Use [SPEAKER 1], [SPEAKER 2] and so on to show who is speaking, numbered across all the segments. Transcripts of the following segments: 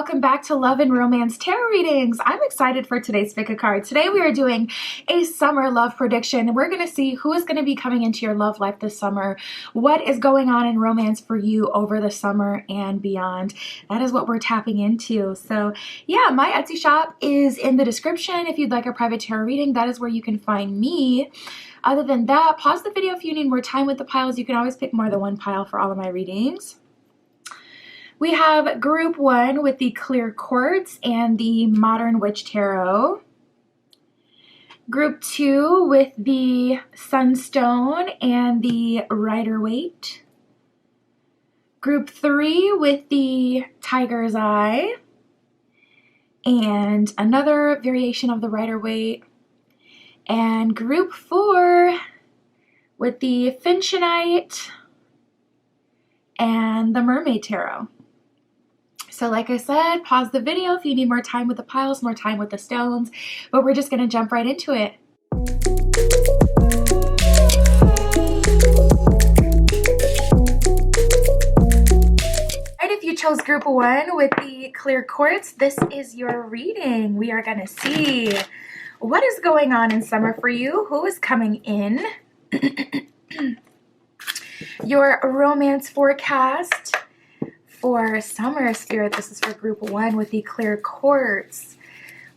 [SPEAKER 1] welcome back to Love and Romance Tarot Readings. I'm excited for today's pick a card. Today we are doing a summer love prediction. We're going to see who is going to be coming into your love life this summer, what is going on in romance for you over the summer and beyond. That is what we're tapping into. So yeah, my Etsy shop is in the description. If you'd like a private tarot reading, that is where you can find me. Other than that, pause the video if you need more time with the piles. You can always pick more than one pile for all of my readings. We have group 1 with the clear quartz and the modern witch tarot. Group 2 with the sunstone and the Rider-Waite. Group 3 with the tiger's eye and another variation of the Rider-Waite. And group 4 with the Finchonite and the mermaid tarot. So like I said, pause the video if you need more time with the piles, more time with the stones, but we're just going to jump right into it. If you chose group 1 with the clear quartz, this is your reading. We are going to see what is going on in summer for you, who is coming in, your romance forecast for summer, Spirit. This is for group 1 with the clear quartz.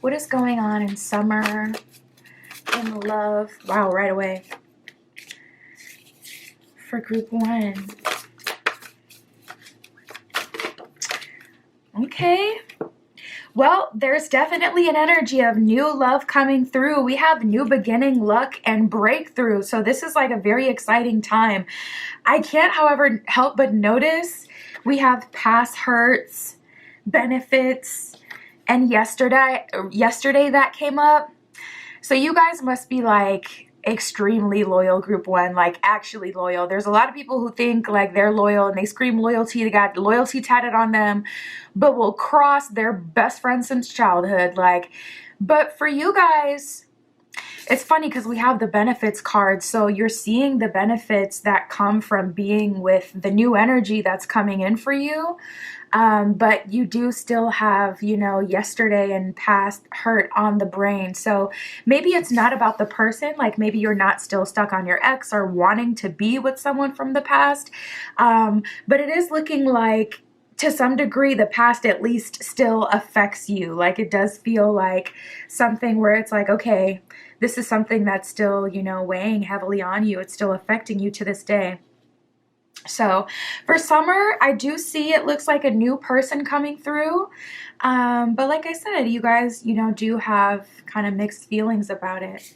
[SPEAKER 1] What is going on in summer, in love? Wow, right away. For group 1. Okay. Well, there's definitely an energy of new love coming through. We have new beginning, luck, and breakthrough. So this is like a very exciting time. I can't, however, help but notice we have past hurts, benefits, and yesterday that came up. So you guys must be like extremely loyal, group 1, like actually loyal. There's a lot of people who think like they're loyal and they scream loyalty, they got loyalty tatted on them, but will cross their best friend since childhood. Like, but for you guys, it's funny because we have the benefits card. So you're seeing the benefits that come from being with the new energy that's coming in for you. But you do still have, you know, yesterday and past hurt on the brain. So maybe it's not about the person. Like maybe you're not still stuck on your ex or wanting to be with someone from the past. But it is looking like to some degree the past at least still affects you. Like it does feel like something where it's like, okay, this is something that's still, you know, weighing heavily on you. It's still affecting you to this day. So for summer, I do see it looks like a new person coming through. But like I said, you guys, you know, do have kind of mixed feelings about it.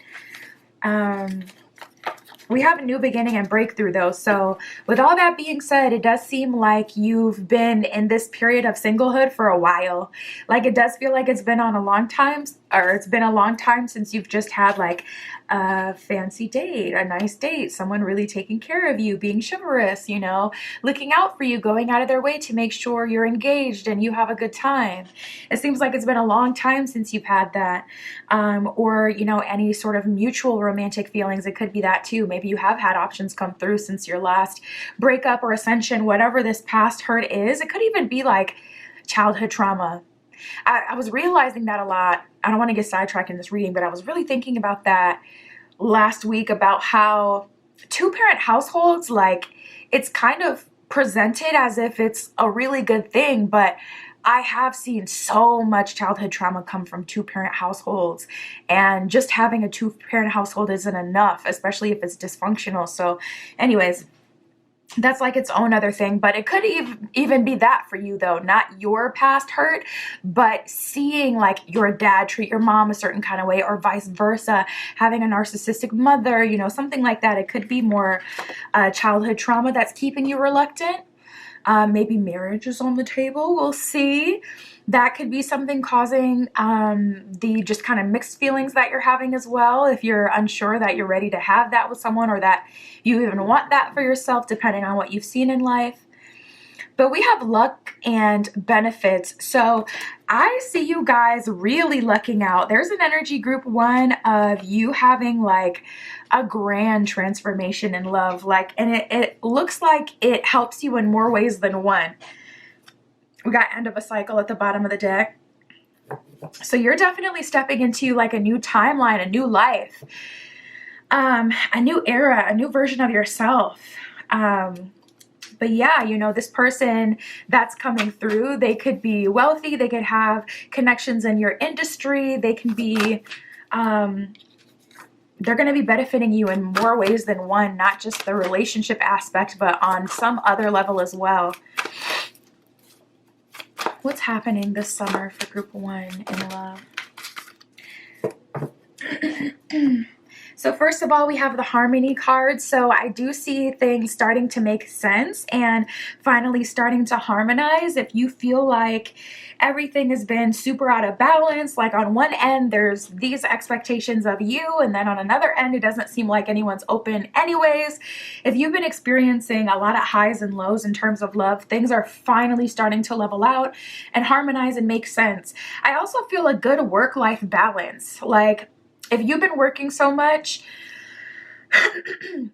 [SPEAKER 1] We have a new beginning and breakthrough though. So with all that being said, it does seem like you've been in this period of singlehood for a while. Like it does feel like it's been on a long time, or it's been a long time since you've just had like a fancy date, a nice date, someone really taking care of you, being chivalrous, you know, looking out for you, going out of their way to make sure you're engaged and you have a good time. It seems like it's been a long time since you've had that. Or, you know, any sort of mutual romantic feelings. It could be that too. Maybe you have had options come through since your last breakup or ascension, whatever this past hurt is. It could even be like childhood trauma. I was realizing that a lot. I don't want to get sidetracked in this reading, but I was really thinking about that last week about how two-parent households, like it's kind of presented as if it's a really good thing, but I have seen so much childhood trauma come from two-parent households, and just having a two-parent household isn't enough, especially if it's dysfunctional. So anyways, that's like its own other thing. But it could even be that for you though, not your past hurt, but seeing like your dad treat your mom a certain kind of way, or vice versa, having a narcissistic mother, you know, something like that. It could be more childhood trauma that's keeping you reluctant. Maybe marriage is on the table. We'll see. That could be something causing the just kind of mixed feelings that you're having as well. If you're unsure that you're ready to have that with someone, or that you even want that for yourself, depending on what you've seen in life. But we have luck and benefits. So I see you guys really lucking out. There's an energy, group 1, of you having like a grand transformation in love. Like, and it looks like it helps you in more ways than one. We got end of a cycle at the bottom of the deck. So you're definitely stepping into like a new timeline, a new life, a new era, a new version of yourself. But yeah, you know, this person that's coming through, they could be wealthy, they could have connections in your industry, they can be, they're going to be benefiting you in more ways than one, not just the relationship aspect, but on some other level as well. What's happening this summer for group 1 in love? So first of all, we have the harmony card. So I do see things starting to make sense and finally starting to harmonize. If you feel like everything has been super out of balance, like on one end, there's these expectations of you, and then on another end, it doesn't seem like anyone's open anyways. If you've been experiencing a lot of highs and lows in terms of love, things are finally starting to level out and harmonize and make sense. I also feel a good work-life balance. Like, if you've been working so much,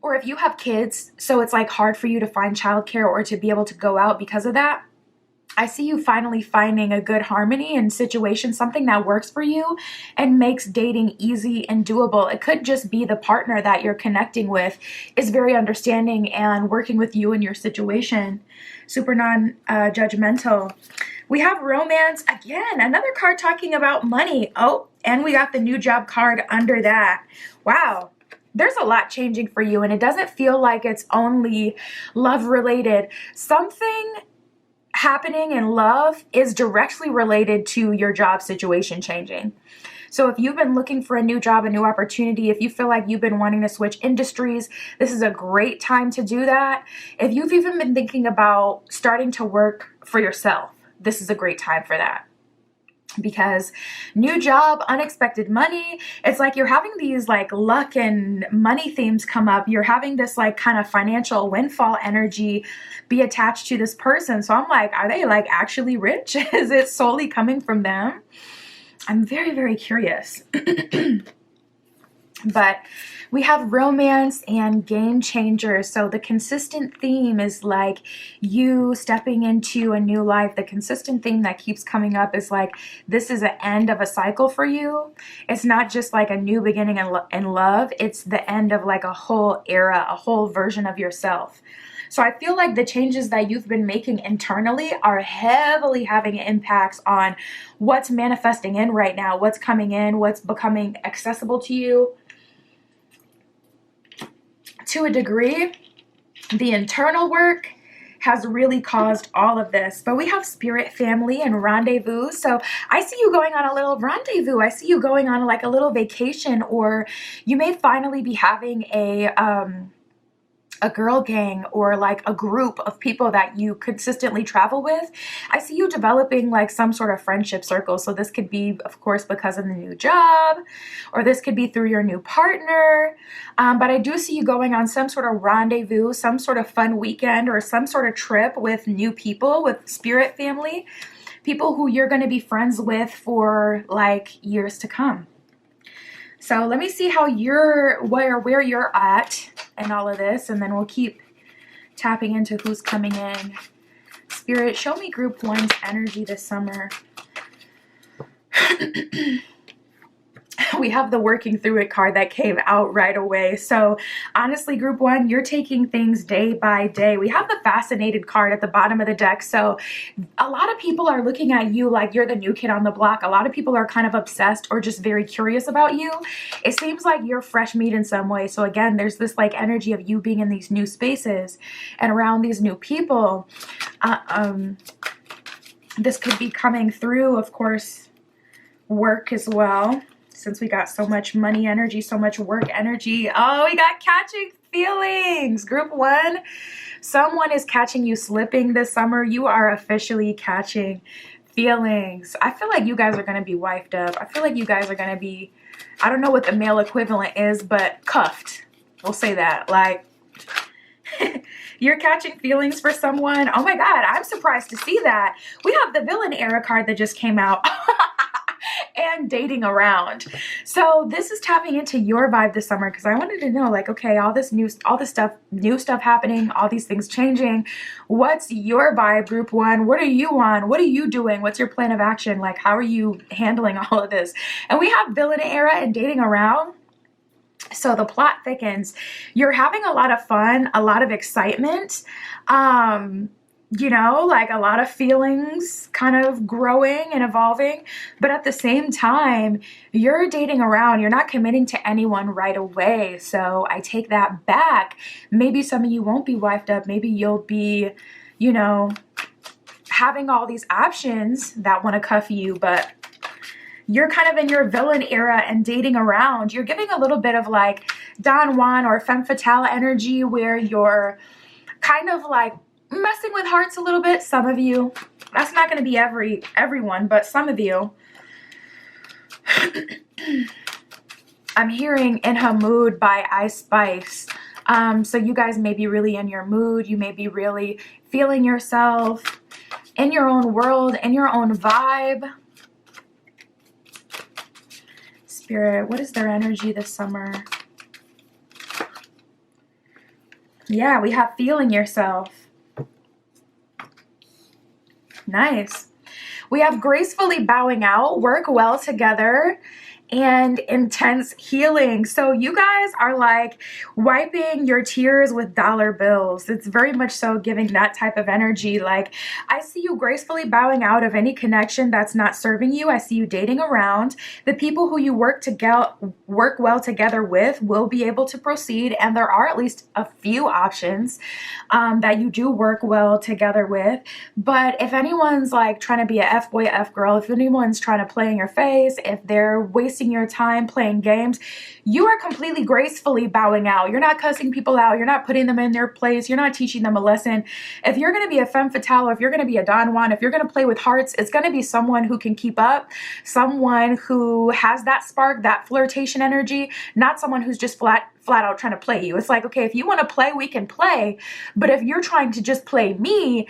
[SPEAKER 1] or if you have kids, so it's like hard for you to find childcare or to be able to go out because of that, I see you finally finding a good harmony and situation, something that works for you and makes dating easy and doable. It could just be the partner that you're connecting with is very understanding and working with you and your situation. Super non-judgmental. We have romance. Again, another card talking about money. Oh, and we got the new job card under that. Wow. There's a lot changing for you, and it doesn't feel like it's only love related. Something happening in love is directly related to your job situation changing. So if you've been looking for a new job, a new opportunity, if you feel like you've been wanting to switch industries, this is a great time to do that. If you've even been thinking about starting to work for yourself, this is a great time for that. Because new job, unexpected money, it's like you're having these like luck and money themes come up. You're having this like kind of financial windfall energy be attached to this person. So I'm like, are they like actually rich? Is it solely coming from them? I'm very, very curious. But we have romance and game changers. So the consistent theme is like you stepping into a new life. The consistent theme that keeps coming up is like, this is an end of a cycle for you. It's not just like a new beginning in love. It's the end of like a whole era, a whole version of yourself. So I feel like the changes that you've been making internally are heavily having impacts on what's manifesting in right now, what's coming in, what's becoming accessible to you. To a degree, the internal work has really caused all of this. But we have spirit family and rendezvous. So I see you going on a little rendezvous. I see you going on like a little vacation, or you may finally be having a girl gang or like a group of people that you consistently travel with. I see you developing like some sort of friendship circle. So this could be, of course, because of the new job, or this could be through your new partner. But I do see you going on some sort of rendezvous, some sort of fun weekend, or some sort of trip with new people, with spirit family, people who you're going to be friends with for like years to come. So let me see how where you're at and all of this, and then we'll keep tapping into who's coming in. Spirit, show me group 1's energy this summer. We have the working through it card that came out right away. So honestly, group 1, you're taking things day by day. We have the fascinated card at the bottom of the deck. So a lot of people are looking at you like you're the new kid on the block. A lot of people are kind of obsessed or just very curious about you. It seems like you're fresh meat in some way. So again, there's this like energy of you being in these new spaces and around these new people. This could be coming through, of course, work as well. Since we got so much money energy, so much work energy. Oh, we got catching feelings. Group 1, someone is catching you slipping this summer. You are officially catching feelings. I feel like you guys are going to be wifed up. I feel like you guys are going to be, I don't know what the male equivalent is, but cuffed. We'll say that. Like, you're catching feelings for someone. Oh my God, I'm surprised to see that. We have the villain era card that just came out. and dating around. So this is tapping into your vibe this summer, because I wanted to know, like, okay, all this new stuff happening, all these things changing. What's your vibe, group one? What are you on? What are you doing? What's your plan of action? Like, how are you handling all of this? And we have villain era and dating around. So the plot thickens. You're having a lot of fun, a lot of excitement. You know, like a lot of feelings kind of growing and evolving, but at the same time, you're dating around, you're not committing to anyone right away. So I take that back. Maybe some of you won't be wifed up. Maybe you'll be, you know, having all these options that want to cuff you, but you're kind of in your villain era and dating around. You're giving a little bit of like Don Juan or femme fatale energy, where you're kind of like messing with hearts a little bit. Some of you, that's not going to be everyone, but some of you. I'm hearing In Her Mood by Ice Spice. So you guys may be really in your mood. You may be really feeling yourself in your own world, in your own vibe. Spirit, what is their energy this summer? Yeah, we have feeling yourself. Nice. We have gracefully bowing out, work well together, and intense healing. So you guys are like wiping your tears with dollar bills. It's very much so giving that type of energy. Like, I see you gracefully bowing out of any connection that's not serving you. I see you dating around. The people who you work well together with will be able to proceed, and there are at least a few options that you do work well together with. But if anyone's like trying to be a F-boy, F-girl, if anyone's trying to play in your face, if they're wasting your time playing games, you are completely gracefully bowing out. You're not cussing people out. You're not putting them in their place. You're not teaching them a lesson. If you're going to be a femme fatale, or if you're going to be a Don Juan, if you're going to play with hearts, it's going to be someone who can keep up, someone who has that spark, that flirtation energy, not someone who's just flat out trying to play you. It's like, okay, if you want to play, we can play. But if you're trying to just play me,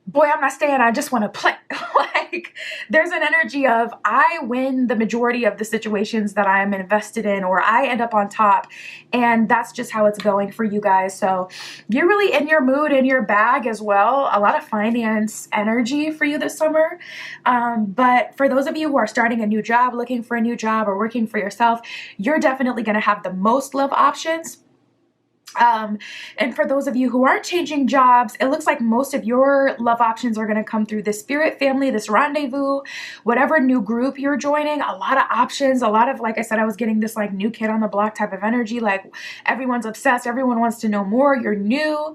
[SPEAKER 1] boy, I'm not staying. I just want to play. Like, there's an energy of I win the majority of the situations that I'm invested in, or I end up on top. And that's just how it's going for you guys. So you're really in your mood, in your bag as well. A lot of finance energy for you this summer. But for those of you who are starting a new job, looking for a new job, or working for yourself, you're definitely going to have the most love options. And for those of you who aren't changing jobs, it looks like most of your love options are going to come through this spirit family, this rendezvous, whatever new group you're joining. A lot of options, a lot of, like I said, I was getting this like new kid on the block type of energy. Like, everyone's obsessed. Everyone wants to know more. You're new.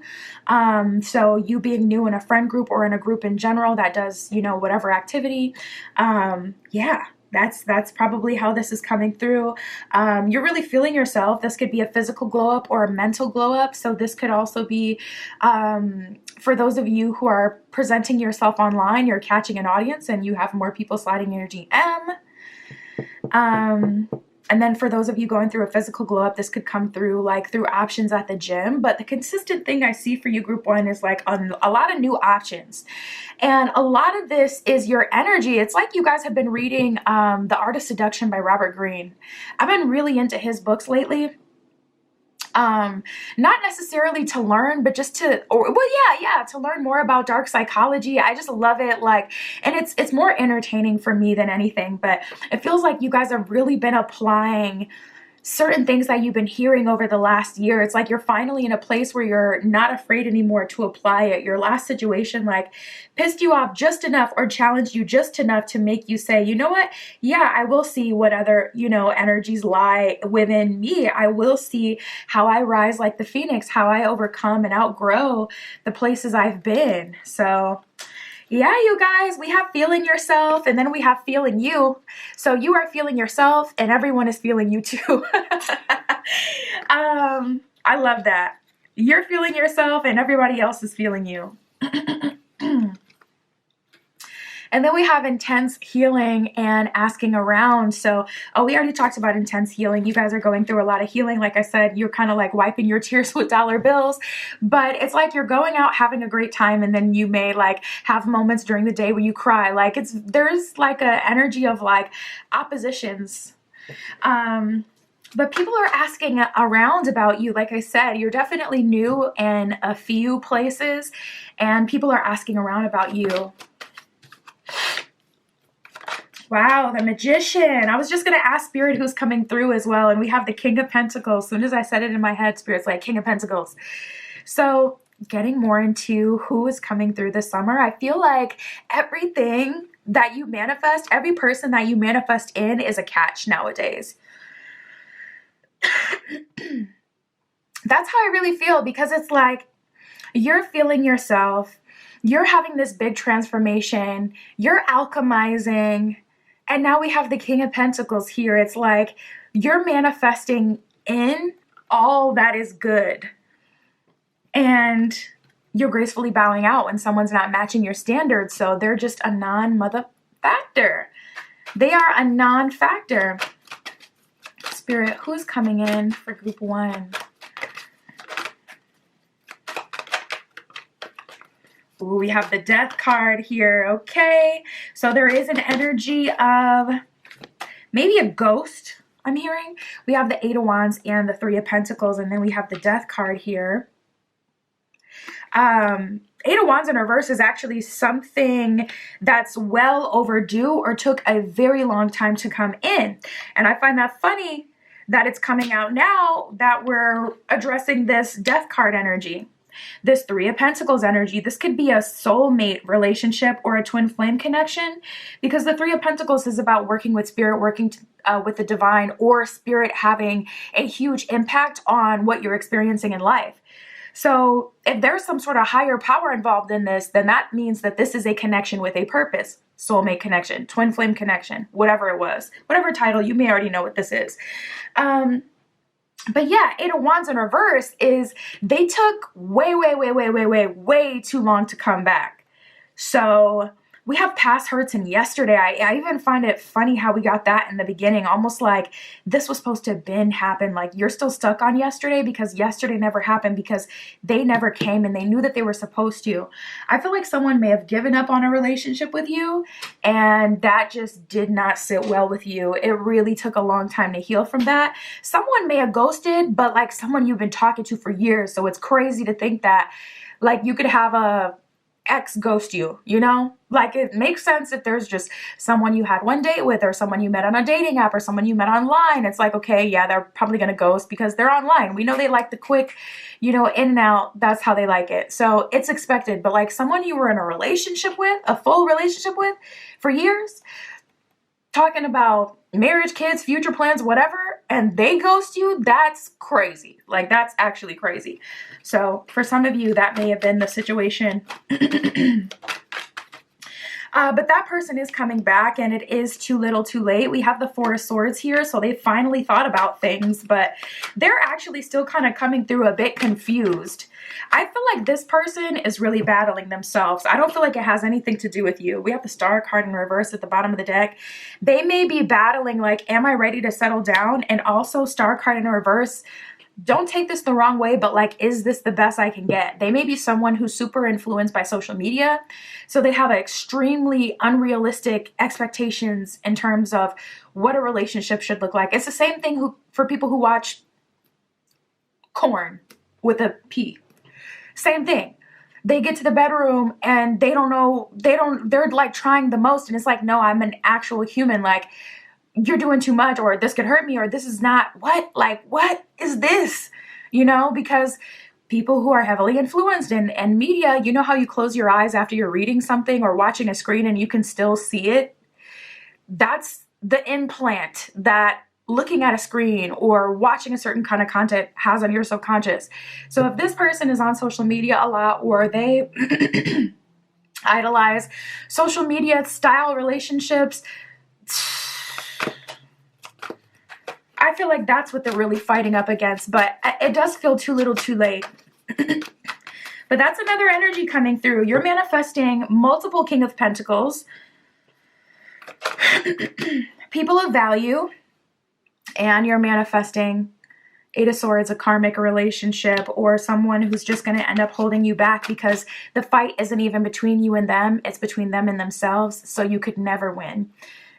[SPEAKER 1] So you being new in a friend group or in a group in general that does, you know, whatever activity. Yeah. That's probably how this is coming through. You're really feeling yourself. This could be a physical glow up or a mental glow up. So this could also be, for those of you who are presenting yourself online, you're catching an audience and you have more people sliding in your DM. And then for those of you going through a physical glow up, this could come through like through options at the gym. But the consistent thing I see for you, group one, is like a lot of new options. And a lot of this is your energy. It's like you guys have been reading The Art of Seduction by Robert Greene. I've been really into his books lately. Not necessarily to learn, but just to, to learn more about dark psychology. I just love it. Like, and it's more entertaining for me than anything, but it feels like you guys have really been applying certain things that you've been hearing over the last year. It's like you're finally in a place where you're not afraid anymore to apply it. Your last situation like pissed you off just enough or challenged you just enough to make you say, you know what? Yeah, I will see what other, you know, energies lie within me. I will see how I rise like the phoenix, how I overcome and outgrow the places I've been. So yeah, you guys, we have feeling yourself, and then we have feeling you. So you are feeling yourself and everyone is feeling you too. I love that. You're feeling yourself and everybody else is feeling you. And then we have intense healing and asking around. So, we already talked about intense healing. You guys are going through a lot of healing. Like I said, you're kind of like wiping your tears with dollar bills, but it's like you're going out having a great time, and then you may like have moments during the day where you cry. Like there's like a energy of like oppositions. But people are asking around about you. Like I said, you're definitely new in a few places, and people are asking around about you. Wow, the Magician. I was just going to ask Spirit who's coming through as well. And we have the King of Pentacles. As soon as I said it in my head, Spirit's like, King of Pentacles. So getting more into who is coming through this summer, I feel like everything that you manifest, every person that you manifest in is a catch nowadays. That's how I really feel, because it's like you're feeling yourself, you're having this big transformation, you're alchemizing, and now we have the King of Pentacles here. It's like you're manifesting in all that is good, and you're gracefully bowing out when someone's not matching your standards. So they're just a non-mother factor. They are a non-factor. Spirit, who's coming in for group 1? Ooh, we have the Death card here. Okay, so there is an energy of maybe a ghost, I'm hearing. We have the 8 of Wands and the 3 of Pentacles, and then we have the Death card here. 8 of Wands in reverse is actually something that's well overdue or took a very long time to come in. And I find that funny that it's coming out now that we're addressing this Death card energy. This 3 of Pentacles energy, this could be a soulmate relationship or a twin flame connection, because the 3 of Pentacles is about working with Spirit, working with the divine, or Spirit having a huge impact on what you're experiencing in life. So if there's some sort of higher power involved in this, then that means that this is a connection with a purpose. Soulmate connection, twin flame connection, whatever it was, whatever title, you may already know what this is. But yeah, 8 of Wands in reverse is they took way too long to come back. So we have past hurts and yesterday. I even find it funny how we got that in the beginning, almost like this was supposed to have been happen. Like you're still stuck on yesterday because yesterday never happened, because they never came and they knew that they were supposed to. I feel like someone may have given up on a relationship with you, and that just did not sit well with you. It really took a long time to heal from that. Someone may have ghosted, but like someone you've been talking to for years. So it's crazy to think that like you could have a ex ghost you, you know? Like it makes sense if there's just someone you had one date with, or someone you met on a dating app, or someone you met online. It's like, okay, yeah, they're probably going to ghost because they're online. We know they like the quick, you know, in and out. That's how they like it. So it's expected. But like someone you were in a relationship with, a full relationship with for years, talking about marriage, kids, future plans, whatever, and they ghost you, that's crazy. Like that's actually crazy. So for some of you, that may have been the situation. But that person is coming back, and it is too little too late. We have the 4 of Swords here, so they finally thought about things, but they're actually still kind of coming through a bit confused. I feel like this person is really battling themselves. I don't feel like it has anything to do with you. We have the Star card in reverse at the bottom of the deck. They may be battling like, am I ready to settle down? And also Star card in reverse, don't take this the wrong way, but like, is this the best I can get? They may be someone who's super influenced by social media. So they have extremely unrealistic expectations in terms of what a relationship should look like. It's the same thing for people who watch Corn with a P. Same thing. They get to the bedroom and they don't know, they're like trying the most. And it's like, no, I'm an actual human. Like, you're doing too much, or this could hurt me, or this is not what is this? You know, because people who are heavily influenced in media, you know how you close your eyes after you're reading something or watching a screen and you can still see it? That's the implant that looking at a screen or watching a certain kind of content has on your subconscious. So if this person is on social media a lot, or they idolize social media style relationships, I feel like that's what they're really fighting up against, but it does feel too little too late. But that's another energy coming through. You're manifesting multiple King of Pentacles. People of value, and you're manifesting Eight of Swords, a karmic relationship, or someone who's just going to end up holding you back because the fight isn't even between you and them. It's between them and themselves. So you could never win.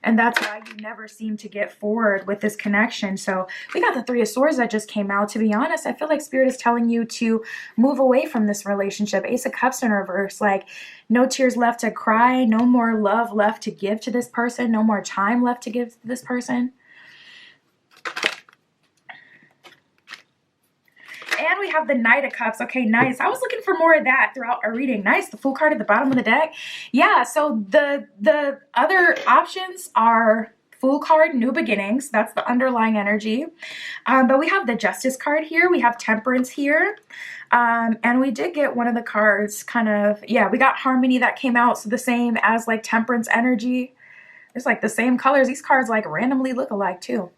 [SPEAKER 1] And that's why you never seem to get forward with this connection. So we got the Three of Swords that just came out. To be honest, I feel like Spirit is telling you to move away from this relationship. Ace of Cups in reverse, like no tears left to cry, no more love left to give to this person, no more time left to give to this person. And we have the Knight of Cups. Okay, nice. I was looking for more of that throughout our reading. Nice. The Fool card at the bottom of the deck. Yeah, so the other options are Fool card, New Beginnings. That's the underlying energy. But we have the Justice card here. We have Temperance here. And we did get one of the cards kind of, yeah, we got Harmony that came out. So the same as like Temperance energy. It's like the same colors. These cards like randomly look alike too.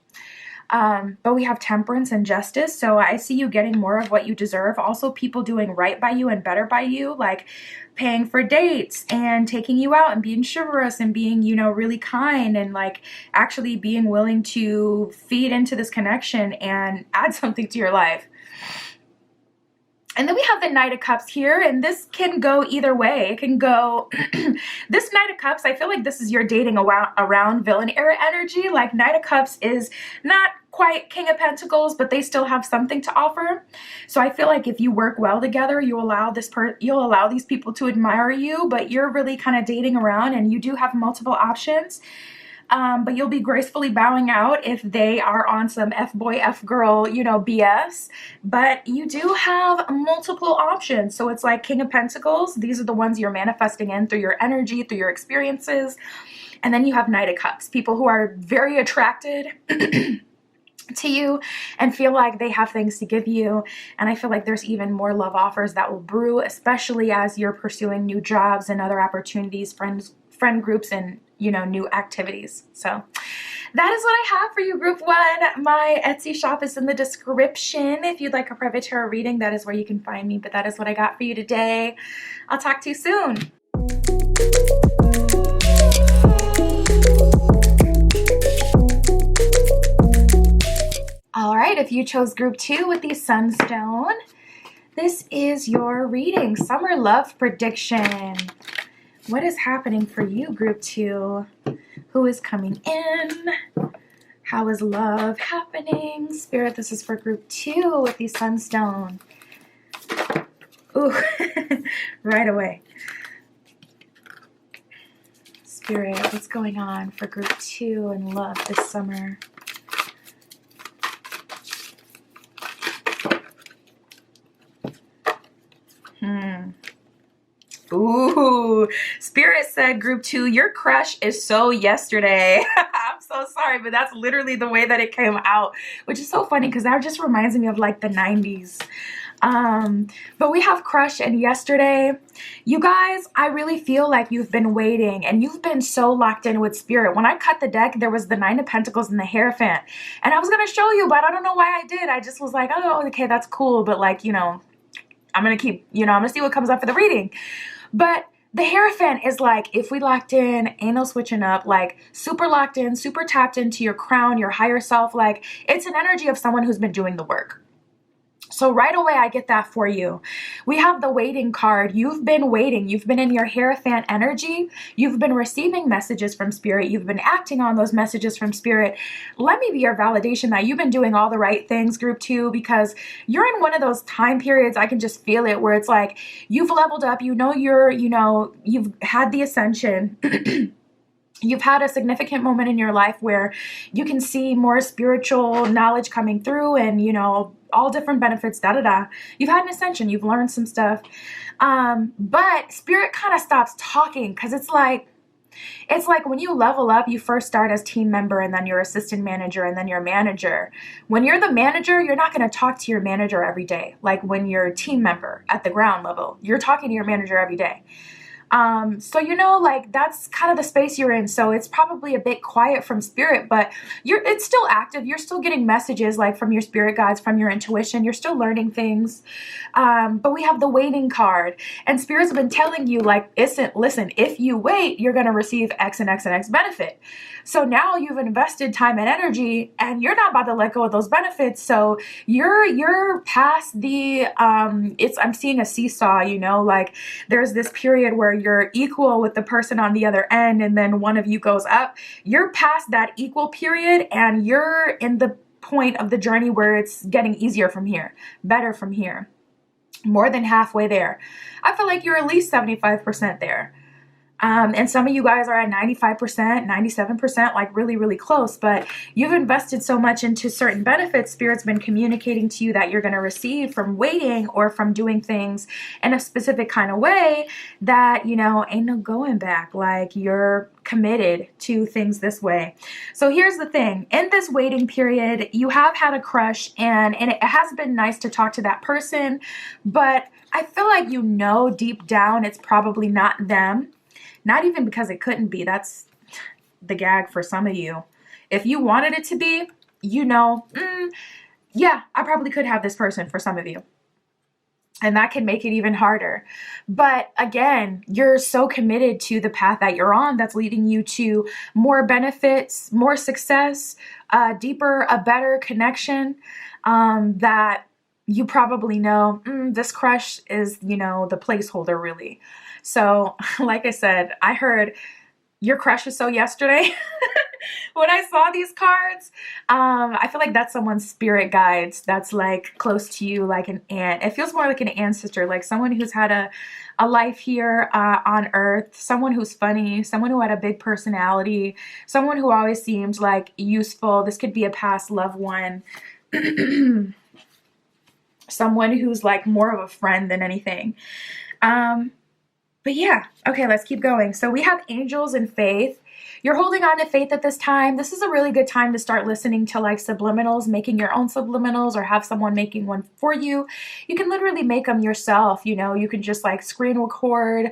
[SPEAKER 1] But we have Temperance and Justice. So I see you getting more of what you deserve. Also people doing right by you and better by you, like paying for dates and taking you out and being chivalrous and being, you know, really kind and like actually being willing to feed into this connection and add something to your life. And then we have the Knight of Cups here, and this can go either way. It can go, this Knight of Cups, I feel like this is your dating around villain era energy. Like Knight of Cups is not quite King of Pentacles, but they still have something to offer. So I feel like if you work well together, you'll allow these people to admire you, but you're really kind of dating around and you do have multiple options. But you'll be gracefully bowing out if they are on some F-boy, F-girl, you know, BS. But you do have multiple options. So it's like King of Pentacles. These are the ones you're manifesting in through your energy, through your experiences. And then you have Knight of Cups, people who are very attracted to you and feel like they have things to give you. And I feel like there's even more love offers that will brew, especially as you're pursuing new jobs and other opportunities, friend groups, and you know, new activities. So that is what I have for you, Group 1. My Etsy shop is in the description. If you'd like a private tarot reading, that is where you can find me. But that is what I got for you today. I'll talk to you soon. All right, if you chose Group 2 with the Sunstone, this is your reading. Summer love prediction. What is happening for you, Group 2? Who is coming in? How is love happening? Spirit, this is for Group 2 with the Sunstone. Ooh, right away. Spirit, what's going on for Group 2 and love this summer? Ooh, Spirit said, Group 2, your crush is so yesterday. I'm so sorry, but that's literally the way that it came out, which is so funny because that just reminds me of like the 90s. But we have crush and yesterday. You guys, I really feel like you've been waiting and you've been so locked in with Spirit. When I cut the deck, there was the Nine of Pentacles and the Hierophant. And I was going to show you, but I don't know why I did. I just was like, oh, okay, that's cool. But like, you know, I'm going to keep, you know, I'm going to see what comes up for the reading. But the Hierophant is like, if we locked in, ain't no switching up, like super locked in, super tapped into your crown, your higher self. Like it's an energy of someone who's been doing the work. So right away, I get that for you. We have the waiting card. You've been waiting. You've been in your Hierophant energy. You've been receiving messages from Spirit. You've been acting on those messages from Spirit. Let me be your validation that you've been doing all the right things, Group 2, because you're in one of those time periods, I can just feel it, where it's like you've leveled up. You've had the ascension. You've had a significant moment in your life where you can see more spiritual knowledge coming through and, you know, all different benefits, You've had an ascension. You've learned some stuff. But Spirit kind of stops talking because it's like when you level up, you first start as team member and then you're assistant manager and then you're manager. When you're the manager, you're not going to talk to your manager every day. Like when you're a team member at the ground level, you're talking to your manager every day. So, like that's kind of the space you're in. So it's probably a bit quiet from spirit, but it's still active. You're still getting messages like from your spirit guides, from your intuition. You're still learning things. But we have the waiting card, and spirits have been telling you like, listen, if you wait, you're going to receive X and X and X benefit. So now you've invested time and energy, and you're not about to let go of those benefits. So you're past the I'm seeing a seesaw, like there's this period where you're equal with the person on the other end, and then one of you goes up. You're past that equal period, and you're in the point of the journey where it's getting easier from here, better from here, more than halfway there. I feel like you're at least 75% there. And some of you guys are at 95%, 97%, like really, really close, but you've invested so much into certain benefits. Spirit's been communicating to you that you're going to receive from waiting or from doing things in a specific kind of way that, ain't no going back. Like you're committed to things this way. So here's the thing. In this waiting period, you have had a crush, and it has been nice to talk to that person, but I feel like deep down it's probably not them. Not even because it couldn't be. That's the gag for some of you. If you wanted it to be, yeah, I probably could have this person for some of you. And that can make it even harder. But again, you're so committed to the path that you're on that's leading you to more benefits, more success, deeper, a better connection, that you probably know this crush is, the placeholder really. So like I said, I heard your crush was so yesterday. When I saw these cards, I feel like that's someone's spirit guides that's like close to you, like an aunt. It feels more like an ancestor, like someone who's had a life here on earth, someone who's funny, someone who had a big personality, someone who always seemed like useful. This could be a past loved one. Someone who's like more of a friend than anything. But yeah, okay, let's keep going. So we have angels and faith. You're holding on to faith at this time. This is a really good time to start listening to like subliminals, making your own subliminals, or have someone making one for you. You can literally make them yourself. You can just like screen record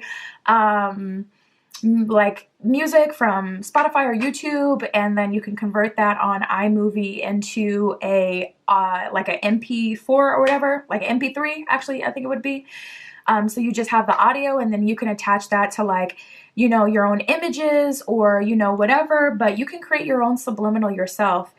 [SPEAKER 1] like music from Spotify or YouTube, and then you can convert that on iMovie into a like an MP4 or whatever, like an MP3 actually, I think it would be. So you just have the audio, and then you can attach that to like, your own images or, whatever, but you can create your own subliminal yourself.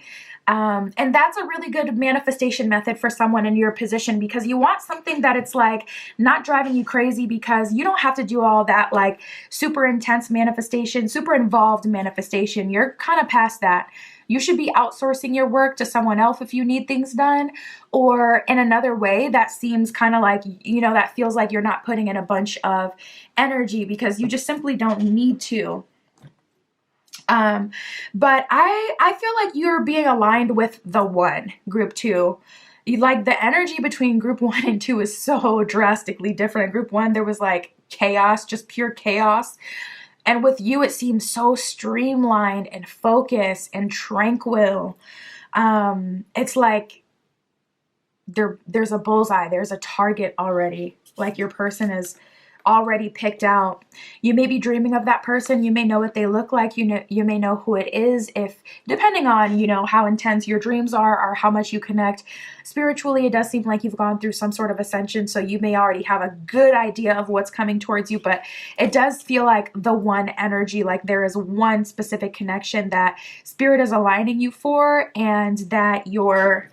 [SPEAKER 1] And that's a really good manifestation method for someone in your position, because you want something that it's like not driving you crazy, because you don't have to do all that like super intense manifestation, super involved manifestation. You're kind of past that. You should be outsourcing your work to someone else if you need things done, or in another way that seems kind of like, that feels like you're not putting in a bunch of energy because you just simply don't need to. But I feel like you're being aligned with the one, group 2. Like the energy between group 1 and 2 is so drastically different. In group 1, there was like chaos, just pure chaos. And with you, it seems so streamlined and focused and tranquil. It's like there's a bullseye. There's a target already. Like your person is already picked out. You may be dreaming of that person. You may know what they look like. You may know who it is, if depending on, how intense your dreams are or how much you connect spiritually. It does seem like you've gone through some sort of ascension, so you may already have a good idea of what's coming towards you, but it does feel like the one energy, like there is one specific connection that spirit is aligning you for, and that you're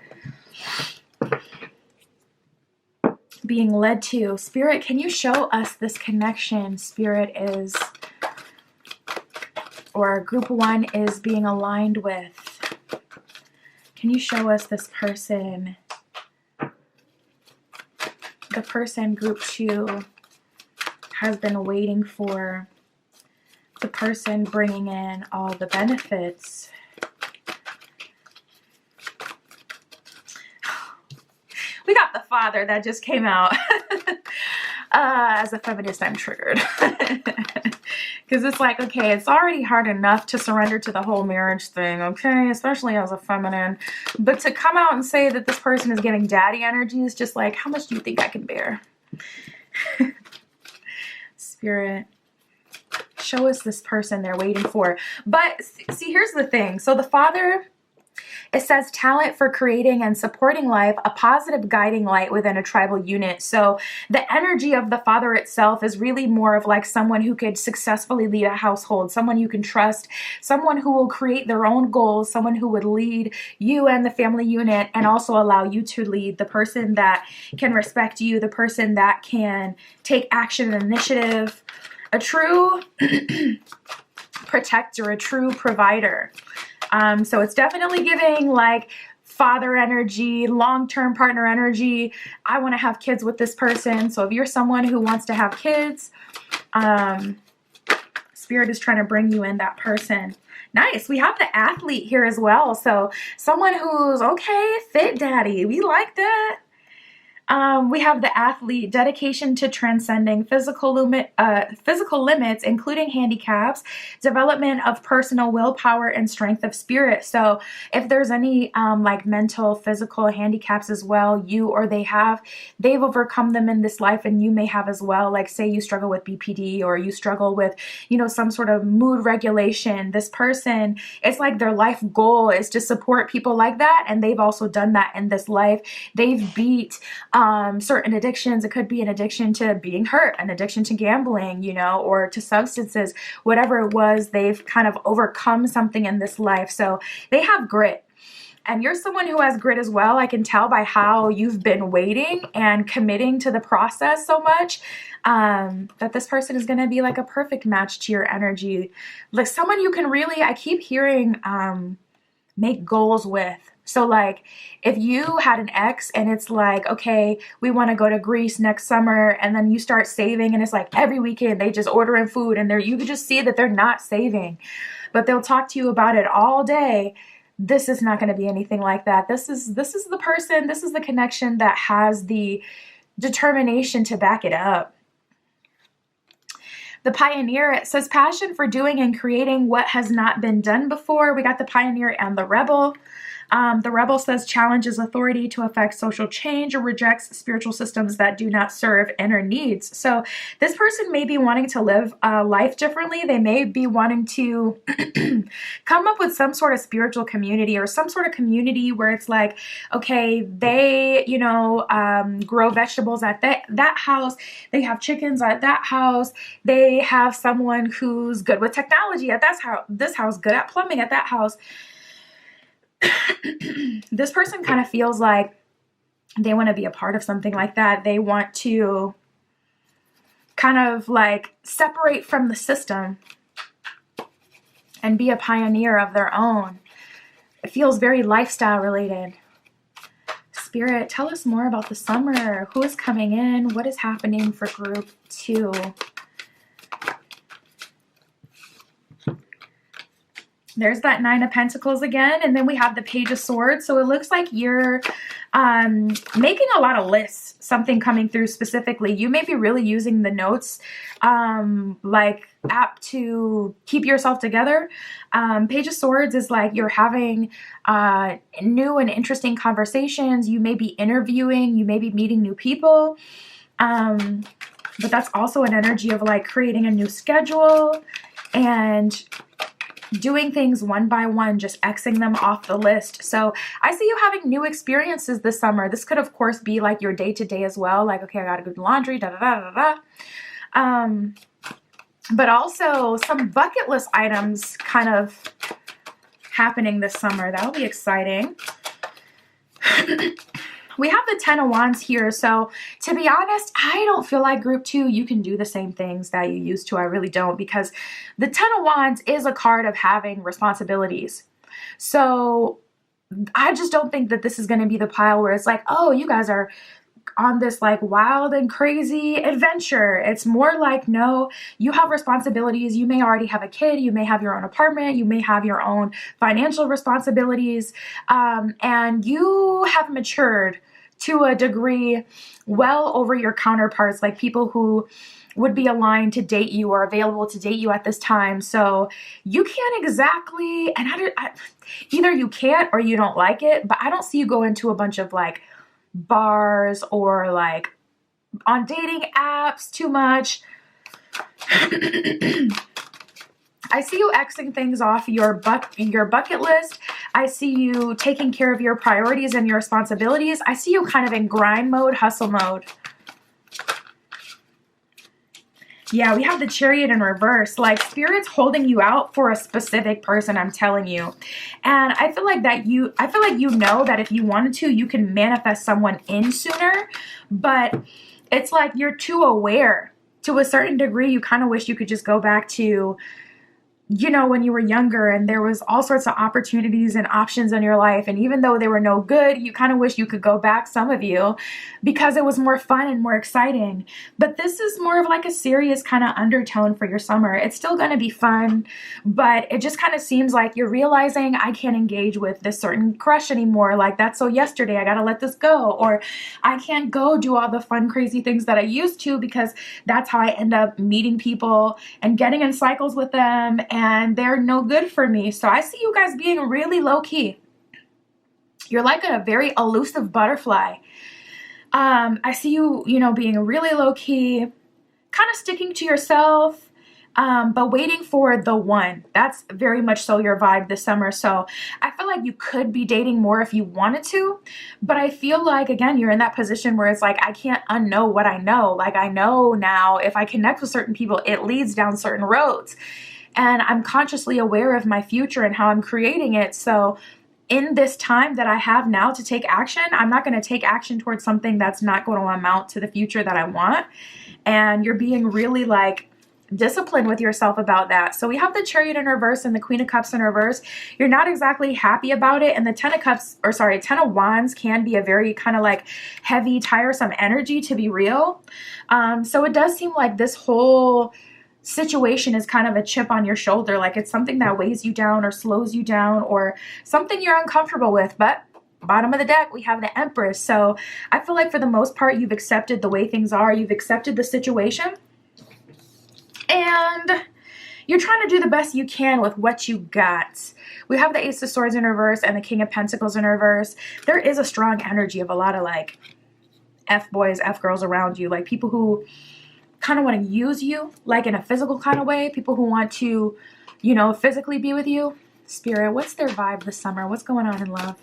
[SPEAKER 1] being led to. Spirit, can you show us this connection Spirit is, or group 1 is being aligned with? Can you show us this person? The person group 2 has been waiting for. The person bringing in all the benefits. We got the Father that just came out. As a feminist, I'm triggered. Because it's like, okay, it's already hard enough to surrender to the whole marriage thing, okay? Especially as a feminine. But to come out and say that this person is giving daddy energy is just like, how much do you think I can bear? Spirit, Show us this person they're waiting for. But see, here's the thing. So the Father, it says talent for creating and supporting life, a positive guiding light within a tribal unit. So the energy of the Father itself is really more of like someone who could successfully lead a household, someone you can trust, someone who will create their own goals, someone who would lead you and the family unit and also allow you to lead, the person that can respect you, the person that can take action and initiative, a true protector, a true provider. So it's definitely giving like father energy, long-term partner energy. I want to have kids with this person. So if you're someone who wants to have kids, Spirit is trying to bring you in that person. Nice. We have the athlete here as well. So someone who's okay, fit daddy. We like that. We have the athlete, dedication to transcending physical limits, including handicaps, development of personal willpower and strength of spirit. So if there's any like mental, physical handicaps as well, you or they've overcome them in this life, and you may have as well. Like say you struggle with BPD or you struggle with, some sort of mood regulation. This person, it's like their life goal is to support people like that. And they've also done that in this life. They've beat certain addictions. It could be an addiction to being hurt, an addiction to gambling, or to substances, whatever it was, they've kind of overcome something in this life. So they have grit. And you're someone who has grit as well. I can tell by how you've been waiting and committing to the process so much, that this person is going to be like a perfect match to your energy. Like someone you can really, I keep hearing, make goals with. So like if you had an ex and it's like, okay, we want to go to Greece next summer, and then you start saving and it's like every weekend they just order in food, and you can just see that they're not saving, but they'll talk to you about it all day. This is not going to be anything like that. This is the person, this is the connection that has the determination to back it up. The pioneer, it says passion for doing and creating what has not been done before. We got the pioneer and the rebel. The rebel says challenges authority to affect social change or rejects spiritual systems that do not serve inner needs. So this person may be wanting to live life differently. They may be wanting to come up with some sort of spiritual community or some sort of community where it's like, okay, they, grow vegetables at that house. They have chickens at that house. They have someone who's good with technology at this house, good at plumbing at that house. This person kind of feels like they want to be a part of something like that. They want to kind of like separate from the system and be a pioneer of their own. It feels very lifestyle related. Spirit, tell us more about the summer. Who is coming in? What is happening for group 2? There's that 9 of Pentacles again. And then we have the Page of Swords. So it looks like you're making a lot of lists, something coming through specifically. You may be really using the notes like app to keep yourself together. Page of Swords is like you're having new and interesting conversations. You may be interviewing. You may be meeting new people. But that's also an energy of like creating a new schedule and doing things one by one, just Xing them off the list. So I see you having new experiences this summer. This could, of course, be like your day-to-day as well. Like, okay, I got to do laundry, but also some bucket list items kind of happening this summer. That'll be exciting. We have the 10 of Wands here. So to be honest, I don't feel like group 2, you can do the same things that you used to. I really don't, because the 10 of Wands is a card of having responsibilities. So I just don't think that this is going to be the pile where it's like, oh, you guys are on this like wild and crazy adventure. It's more like, no, you have responsibilities. You may already have a kid. You may have your own apartment. You may have your own financial responsibilities. And you have matured to a degree well over your counterparts, like people who would be aligned to date you or available to date you at this time. So you can't exactly, and either you can't or you don't like it, but I don't see you go into a bunch of like bars or like on dating apps too much. I see you Xing things off your bucket list. I see you taking care of your priorities and your responsibilities. I see you kind of in grind mode, hustle mode. Yeah, we have the Chariot in reverse, like Spirit's holding you out for a specific person, I'm telling you. And I feel like you know that if you wanted to, you can manifest someone in sooner, but it's like you're too aware. To a certain degree, you kind of wish you could just go back to, you know, when you were younger and there was all sorts of opportunities and options in your life. And even though they were no good, you kind of wish you could go back, some of you, because it was more fun and more exciting. But this is more of like a serious kind of undertone for your summer. It's still going to be fun, but it just kind of seems like you're realizing I can't engage with this certain crush anymore. Like, that's so yesterday, I got to let this go. Or I can't go do all the fun, crazy things that I used to, because that's how I end up meeting people and getting in cycles with them. And they're no good for me. So I see you guys being really low key. You're like a very elusive butterfly. I see you, you know, being really low key, kind of sticking to yourself, but waiting for the one. That's very much so your vibe this summer. So I feel like you could be dating more if you wanted to, but I feel like, again, you're in that position where it's like, I can't unknow what I know. Like, I know now if I connect with certain people, it leads down certain roads. And I'm consciously aware of my future and how I'm creating it. So in this time that I have now to take action, I'm not going to take action towards something that's not going to amount to the future that I want. And you're being really like disciplined with yourself about that. So we have the Chariot in reverse and the Queen of Cups in reverse. You're not exactly happy about it. And the Ten of Wands can be a very kind of like heavy, tiresome energy, to be real. So it does seem like this whole situation is kind of a chip on your shoulder, like it's something that weighs you down or slows you down or something you're uncomfortable with. But bottom of the deck, we have the Empress. So I feel like for the most part, you've accepted the way things are. You've accepted the situation. And you're trying to do the best you can with what you got. We have the Ace of Swords in reverse and the King of Pentacles in reverse. There is a strong energy of a lot of like F-boys, F-girls around you, like people who kind of want to use you, like in a physical kind of way. People who want to, you know, physically be with you. Spirit, what's their vibe this summer? What's going on in love?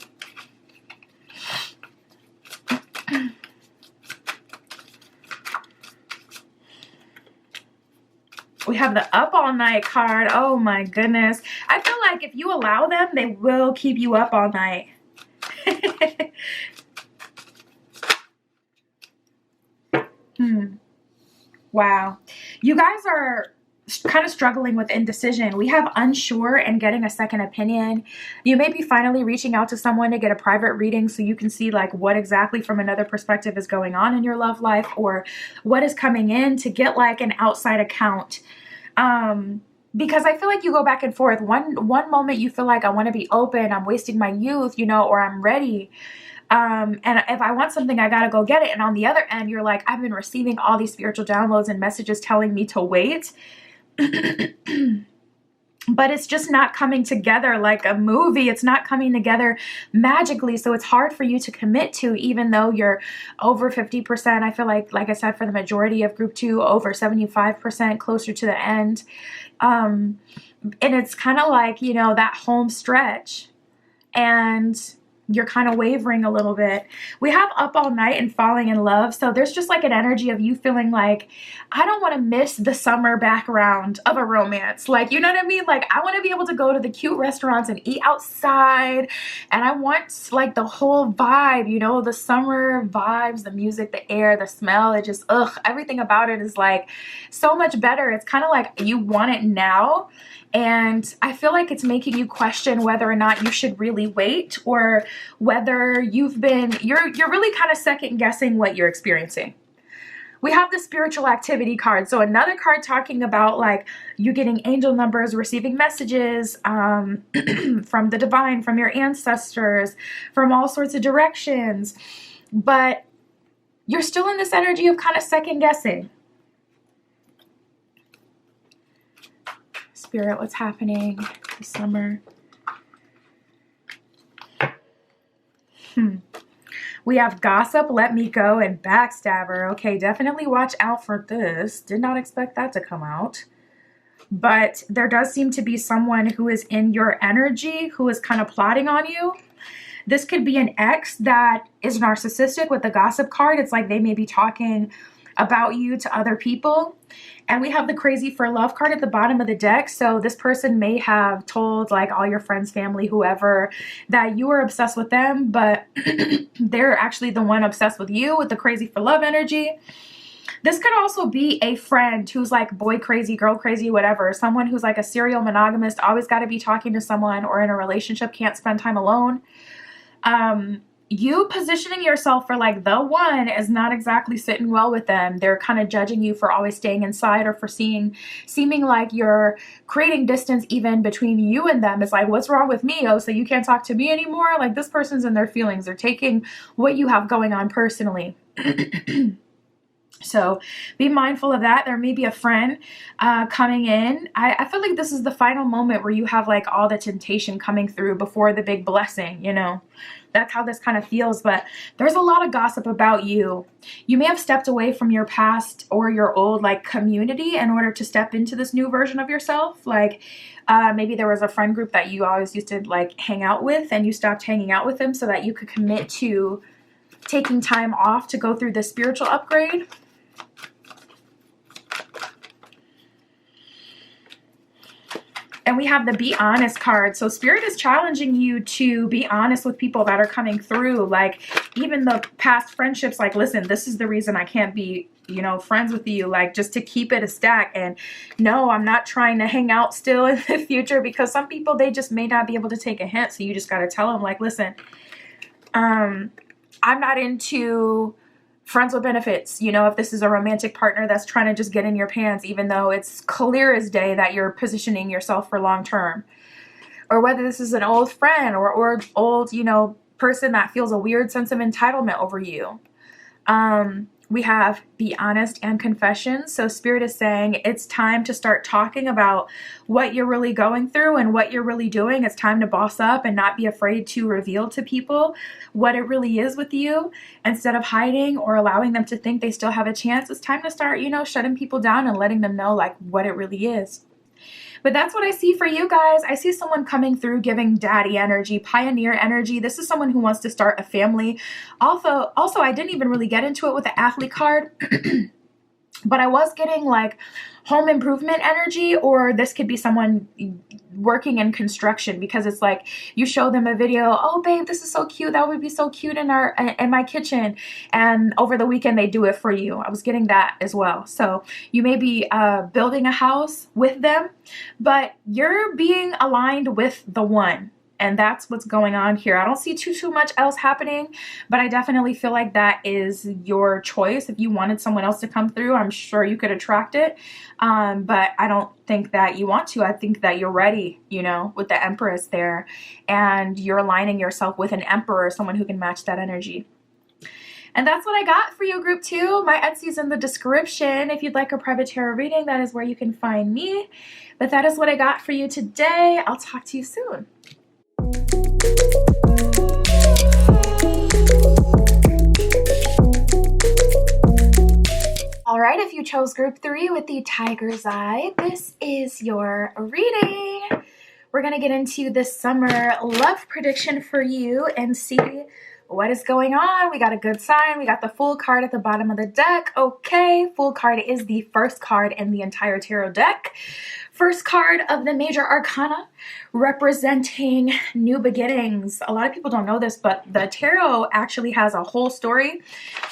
[SPEAKER 1] We have the Up All Night card. Oh my goodness. I feel like if you allow them, they will keep you up all night. Wow. You guys are kind of struggling with indecision. We have unsure and getting a second opinion. You may be finally reaching out to someone to get a private reading so you can see like what exactly from another perspective is going on in your love life, or what is coming in, to get like an outside account. Because I feel like you go back and forth. One moment you feel like I want to be open, I'm wasting my youth, you know, or I'm ready. And if I want something, I gotta go get it. And on the other end, you're like, I've been receiving all these spiritual downloads and messages telling me to wait. But it's just not coming together like a movie. It's not coming together magically. So it's hard for you to commit to, even though you're over 50%. I feel like I said, for the majority of group 2, over 75%, closer to the end. And it's kind of like, you know, that home stretch. And you're kind of wavering a little bit. We have Up All Night and Falling in Love. So there's just like an energy of you feeling like, I don't want to miss the summer background of a romance. Like, you know what I mean? Like, I want to be able to go to the cute restaurants and eat outside. And I want like the whole vibe, you know, the summer vibes, the music, the air, the smell. It just, everything about it is like so much better. It's kind of like you want it now. And I feel like it's making you question whether or not you should really wait, or whether you're really kind of second guessing what you're experiencing. We have the Spiritual Activity card. So another card talking about like you getting angel numbers, receiving messages from the divine, from your ancestors, from all sorts of directions. But you're still in this energy of kind of second guessing. Spirit, what's happening this summer? We have Gossip, Let Me Go, and Backstabber. Okay, definitely watch out for this. Did not expect that to come out. but there does seem to be someone who is in your energy who is kind of plotting on you. This could be an ex that is narcissistic with the gossip card. It's like they may be talking about you to other people. And we have the crazy for love card at the bottom of the deck. So this person may have told like all your friends, family, whoever, that you are obsessed with them, but they're actually the one obsessed with you with the crazy for love energy. This could also be a friend who's like boy crazy, girl crazy, whatever. Someone who's like a serial monogamist, always got to be talking to someone, or in a relationship, can't spend time alone. You positioning yourself for like the one is not exactly sitting well with them. They're kind of judging you for always staying inside, or for seeming like you're creating distance even between you and them. It's like, what's wrong with me? Oh, so you can't talk to me anymore? Like, this person's in their feelings. They're taking what you have going on personally. So be mindful of that. There may be a friend coming in. I feel like this is the final moment where you have like all the temptation coming through before the big blessing, you know. That's how this kind of feels, but there's a lot of gossip about you. You may have stepped away from your past or your old like community in order to step into this new version of yourself. Like maybe there was a friend group that you always used to like hang out with, and you stopped hanging out with them so that you could commit to taking time off to go through this spiritual upgrade. And we have the be honest card. So Spirit is challenging you to be honest with people that are coming through. Like even the past friendships, like, listen, this is the reason I can't be, you know, friends with you. Like, just to keep it a stack. And no, I'm not trying to hang out still in the future, because some people, they just may not be able to take a hint. So you just got to tell them like, listen, I'm not into friends with benefits. You know, if this is a romantic partner that's trying to just get in your pants, even though it's clear as day that you're positioning yourself for long term, or whether this is an old friend or old, you know, person that feels a weird sense of entitlement over you. We have be honest and confession. So Spirit is saying it's time to start talking about what you're really going through and what you're really doing. It's time to boss up and not be afraid to reveal to people what it really is with you, instead of hiding or allowing them to think they still have a chance. It's time to start, you know, shutting people down and letting them know like what it really is. But that's what I see for you guys. I see someone coming through giving daddy energy, pioneer energy. This is someone who wants to start a family. Also, I didn't even really get into it with the athlete card, but I was getting like home improvement energy, or this could be someone working in construction, because it's like you show them a video. Oh, babe, this is so cute. That would be so cute in my kitchen. And over the weekend, they do it for you. I was getting that as well. So you may be building a house with them, but you're being aligned with the one. And that's what's going on here. I don't see too much else happening, but I definitely feel like that is your choice. If you wanted someone else to come through, I'm sure you could attract it. But I don't think that you want to. I think that you're ready, you know, with the Empress there, and you're aligning yourself with an Emperor, someone who can match that energy. And that's what I got for you, Group 2. My Etsy's in the description. If you'd like a private tarot reading, that is where you can find me. But that is what I got for you today. I'll talk to you soon. All right, if you chose Group 3 with the Tiger's Eye, this is your reading. We're going to get into the summer love prediction for you and see what is going on. We got a good sign. We got the Fool card at the bottom of the deck. Okay, Fool card is the first card in the entire tarot deck. First card of the major arcana, representing new beginnings. A lot of people don't know this, but the tarot actually has a whole story,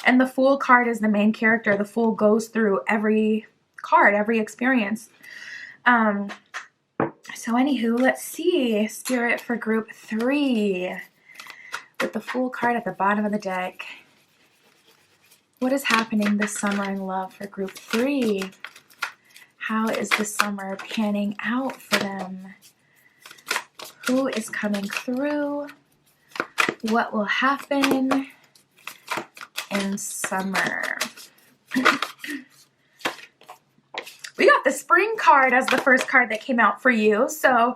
[SPEAKER 1] and the Fool card is the main character. The Fool goes through every card, every experience. So anywho, let's see. Spirit for Group 3 with the Fool card at the bottom of the deck. What is happening this summer in love for Group 3? How is the summer panning out for them? Who is coming through? What will happen in summer? We got the spring card as the first card that came out for you. So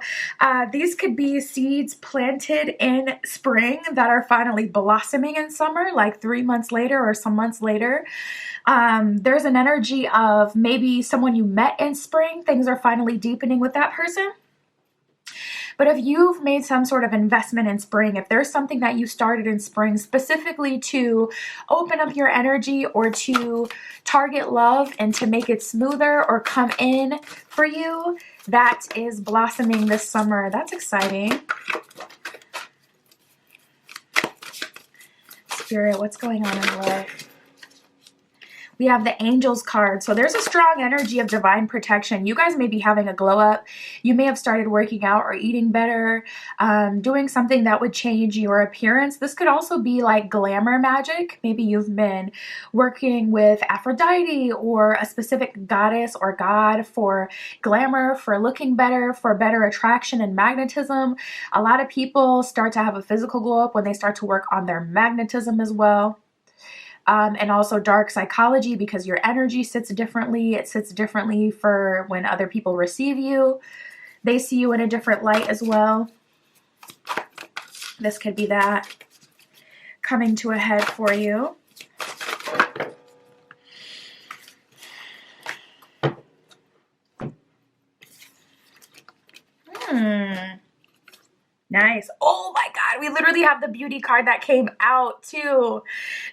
[SPEAKER 1] these could be seeds planted in spring that are finally blossoming in summer, like 3 months later or some months later. There's an energy of maybe someone you met in spring. Things are finally deepening with that person. But if you've made some sort of investment in spring, if there's something that you started in spring specifically to open up your energy or to target love and to make it smoother or come in for you, that is blossoming this summer. That's exciting. Spirit, what's going on in life? We have the Angels card. So there's a strong energy of divine protection. You guys may be having a glow up. You may have started working out or eating better, doing something that would change your appearance. This could also be like glamour magic. Maybe you've been working with Aphrodite or a specific goddess or god for glamour, for looking better, for better attraction and magnetism. A lot of people start to have a physical glow up when they start to work on their magnetism as well. And also dark psychology, because your energy sits differently. It sits differently for when other people receive you. They see you in a different light as well. This could be that coming to a head for you. Nice. Oh my God, we literally have the beauty card that came out too.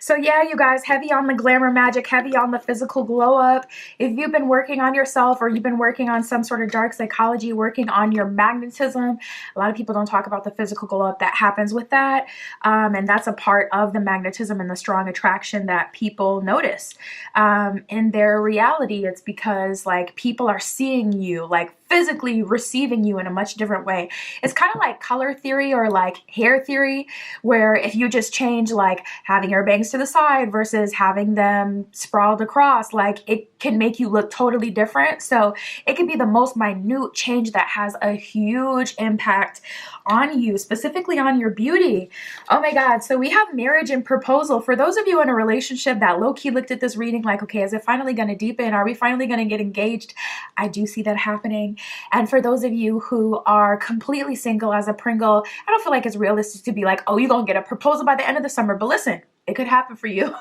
[SPEAKER 1] So yeah, you guys, heavy on the glamour magic, heavy on the physical glow up. If you've been working on yourself or you've been working on some sort of dark psychology, working on your magnetism, a lot of people don't talk about the physical glow up that happens with that. And that's a part of the magnetism and the strong attraction that people notice in their reality. It's because like people are seeing you, like physically receiving you in a much different way. It's kind of like color theory or like hair theory, where if you just change like having your bangs to the side versus having them sprawled across, like it can make you look totally different. So it can be the most minute change that has a huge impact on you, specifically on your beauty. Oh my God. So we have marriage and proposal. For those of you in a relationship that low-key looked at this reading like, okay, is it finally going to deepen? Are we finally going to get engaged? I do see that happening. And for those of you who are completely single as a Pringle, I don't feel like it's realistic to be like, oh, you're going to get a proposal by the end of the summer. But listen, it could happen for you.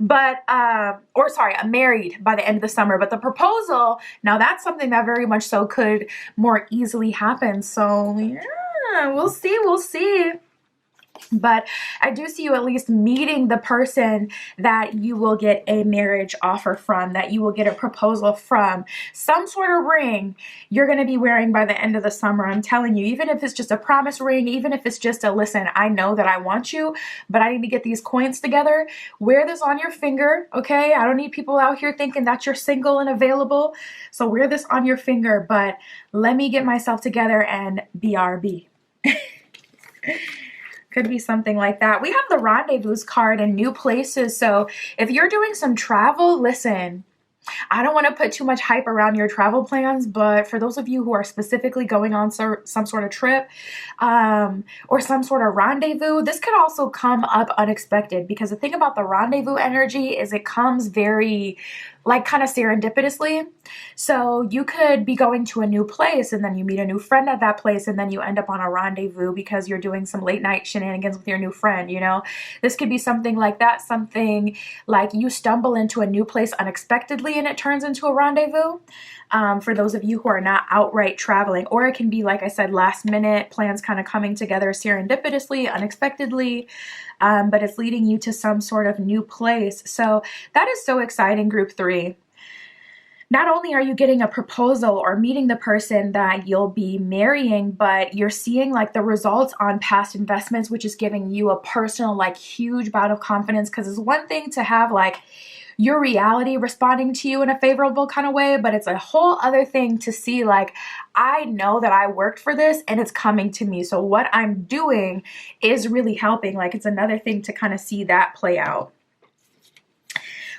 [SPEAKER 1] But, or sorry, I'm married by the end of the summer. But the proposal, now that's something that very much so could more easily happen. So yeah, we'll see. We'll see. But I do see you at least meeting the person that you will get a marriage offer from, that you will get a proposal from. Some sort of ring you're going to be wearing by the end of the summer. I'm telling you, even if it's just a promise ring, even if it's just a, listen, I know that I want you, but I need to get these coins together. Wear this on your finger, okay? I don't need people out here thinking that you're single and available. So wear this on your finger, but let me get myself together and BRB. Could be something like that. We have the rendezvous card in new places. So if you're doing some travel, listen, I don't want to put too much hype around your travel plans, but for those of you who are specifically going on some sort of trip or some sort of rendezvous, this could also come up unexpected, because the thing about the rendezvous energy is it comes very like kind of serendipitously. So you could be going to a new place and then you meet a new friend at that place and then you end up on a rendezvous because you're doing some late night shenanigans with your new friend, you know? This could be something like that, something like you stumble into a new place unexpectedly and it turns into a rendezvous. For those of you who are not outright traveling, or it can be, like I said, last minute plans kind of coming together serendipitously, unexpectedly, but it's leading you to some sort of new place. So that is so exciting, group 3. Not only are you getting a proposal or meeting the person that you'll be marrying, but you're seeing like the results on past investments, which is giving you a personal, like huge bout of confidence. Because it's one thing to have like your reality responding to you in a favorable kind of way, but it's a whole other thing to see like, I know that I worked for this and it's coming to me. So what I'm doing is really helping. Like it's another thing to kind of see that play out.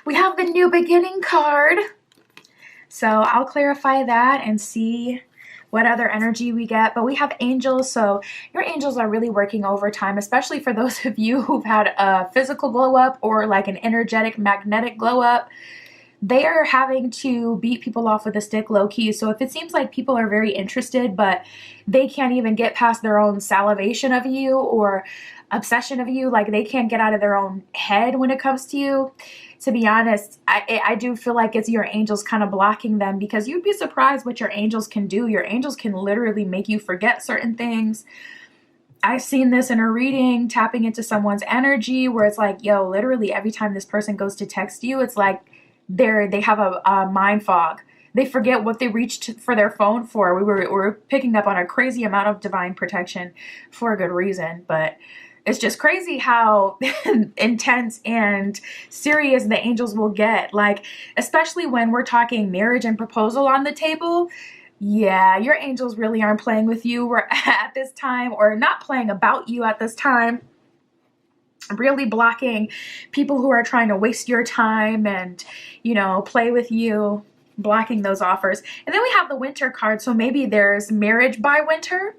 [SPEAKER 1] We have the new beginning card. So I'll clarify that and see what other energy we get. But we have angels. So your angels are really working overtime, especially for those of you who've had a physical glow up or like an energetic magnetic glow up. they are having to beat people off with a stick low key. So if it seems like people are very interested, but they can't even get past their own salivation of you or obsession of you, like they can't get out of their own head when it comes to you, to be honest, I do feel like it's your angels kind of blocking them, because you'd be surprised what your angels can do. Your angels can literally make you forget certain things. I've seen this in a reading, tapping into someone's energy, where it's like, yo, literally every time this person goes to text you, it's like they have a mind fog. They forget what they reached for their phone for. We're picking up on a crazy amount of divine protection for a good reason, but it's just crazy how intense and serious the angels will get. Like, especially when we're talking marriage and proposal on the table. Yeah, your angels really aren't playing with you at this time, or not playing about you at this time. Really blocking people who are trying to waste your time and, you know, play with you, blocking those offers. And then we have the winter card. So maybe there's marriage by winter,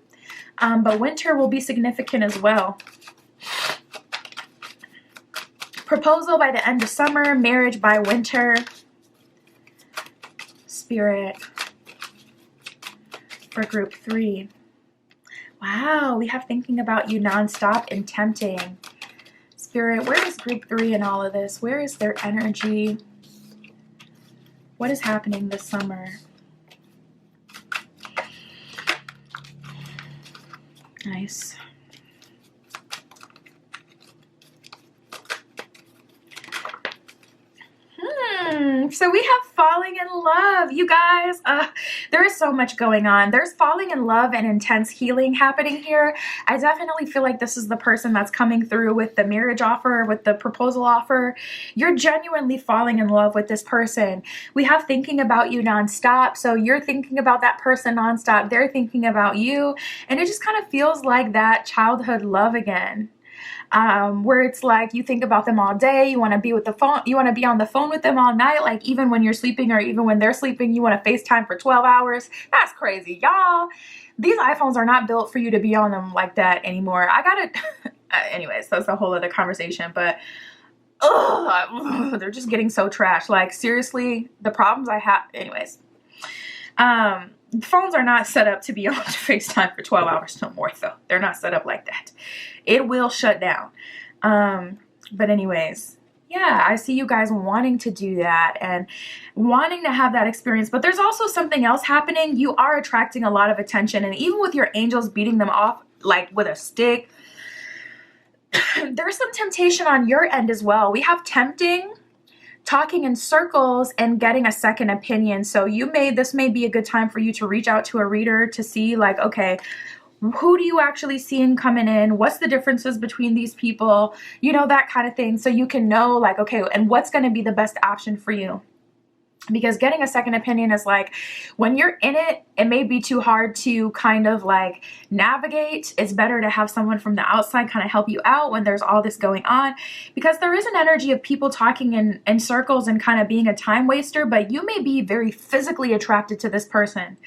[SPEAKER 1] but winter will be significant as well. Proposal by the end of summer, marriage by winter. Spirit for group 3. Wow, we have thinking about you nonstop and tempting. Spirit, where is group 3 in all of this? Where is their energy? What is happening this summer? Nice. So we have falling in love, you guys. There is so much going on. There's falling in love and intense healing happening here. I definitely feel like this is the person that's coming through with the marriage offer, with the proposal offer. You're genuinely falling in love with this person. We have thinking about you nonstop. So you're thinking about that person nonstop. They're thinking about you. And it just kind of feels like that childhood love again. Where it's like you think about them all day, you want to be with the phone, you want to be on the phone with them all night, like even when you're sleeping or even when they're sleeping, you want to FaceTime for 12 hours. That's crazy, y'all. These iPhones are not built for you to be on them like that anymore. I gotta, anyways, that's a whole other conversation, but they're just getting so trash. Like seriously, the problems I have, anyways. Phones are not set up to be on FaceTime for 12 hours no more, though. They're not set up like that. It will shut down. But anyways, yeah, I see you guys wanting to do that and wanting to have that experience. But there's also something else happening. You are attracting a lot of attention. And even with your angels beating them off, like with a stick, there's some temptation on your end as well. We have tempting, talking in circles, and getting a second opinion. So this may be a good time for you to reach out to a reader to see like, okay, who do you actually see coming in? What's the differences between these people? You know, that kind of thing. So you can know like, okay, and what's going to be the best option for you? Because getting a second opinion is like, when you're in it, it may be too hard to kind of like navigate. It's better to have someone from the outside kind of help you out when there's all this going on, because there is an energy of people talking in circles and kind of being a time waster, but you may be very physically attracted to this person,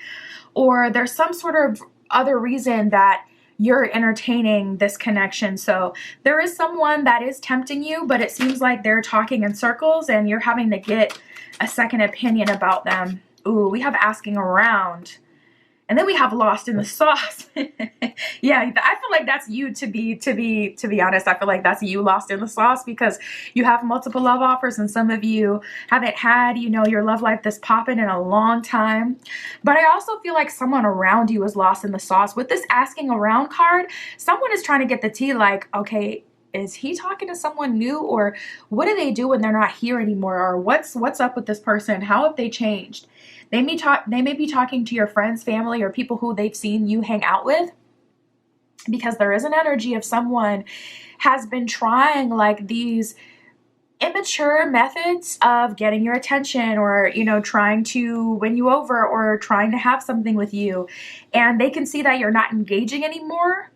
[SPEAKER 1] or there's some sort of other reason that you're entertaining this connection. So there is someone that is tempting you, but it seems like they're talking in circles and you're having to get a second opinion about them. Ooh, we have asking around. And then we have lost in the sauce. Yeah, I feel like that's you to be honest. I feel like that's you lost in the sauce, because you have multiple love offers and some of you haven't had, you know, your love life that's popping in a long time. But I also feel like someone around you is lost in the sauce. With this asking around card, someone is trying to get the tea like, okay, is he talking to someone new, or what do they do when they're not here anymore? Or what's up with this person? How have they changed? They may be talking to your friends, family, or people who they've seen you hang out with, because there is an energy of someone has been trying like these immature methods of getting your attention, or, you know, trying to win you over, or trying to have something with you. And they can see that you're not engaging anymore.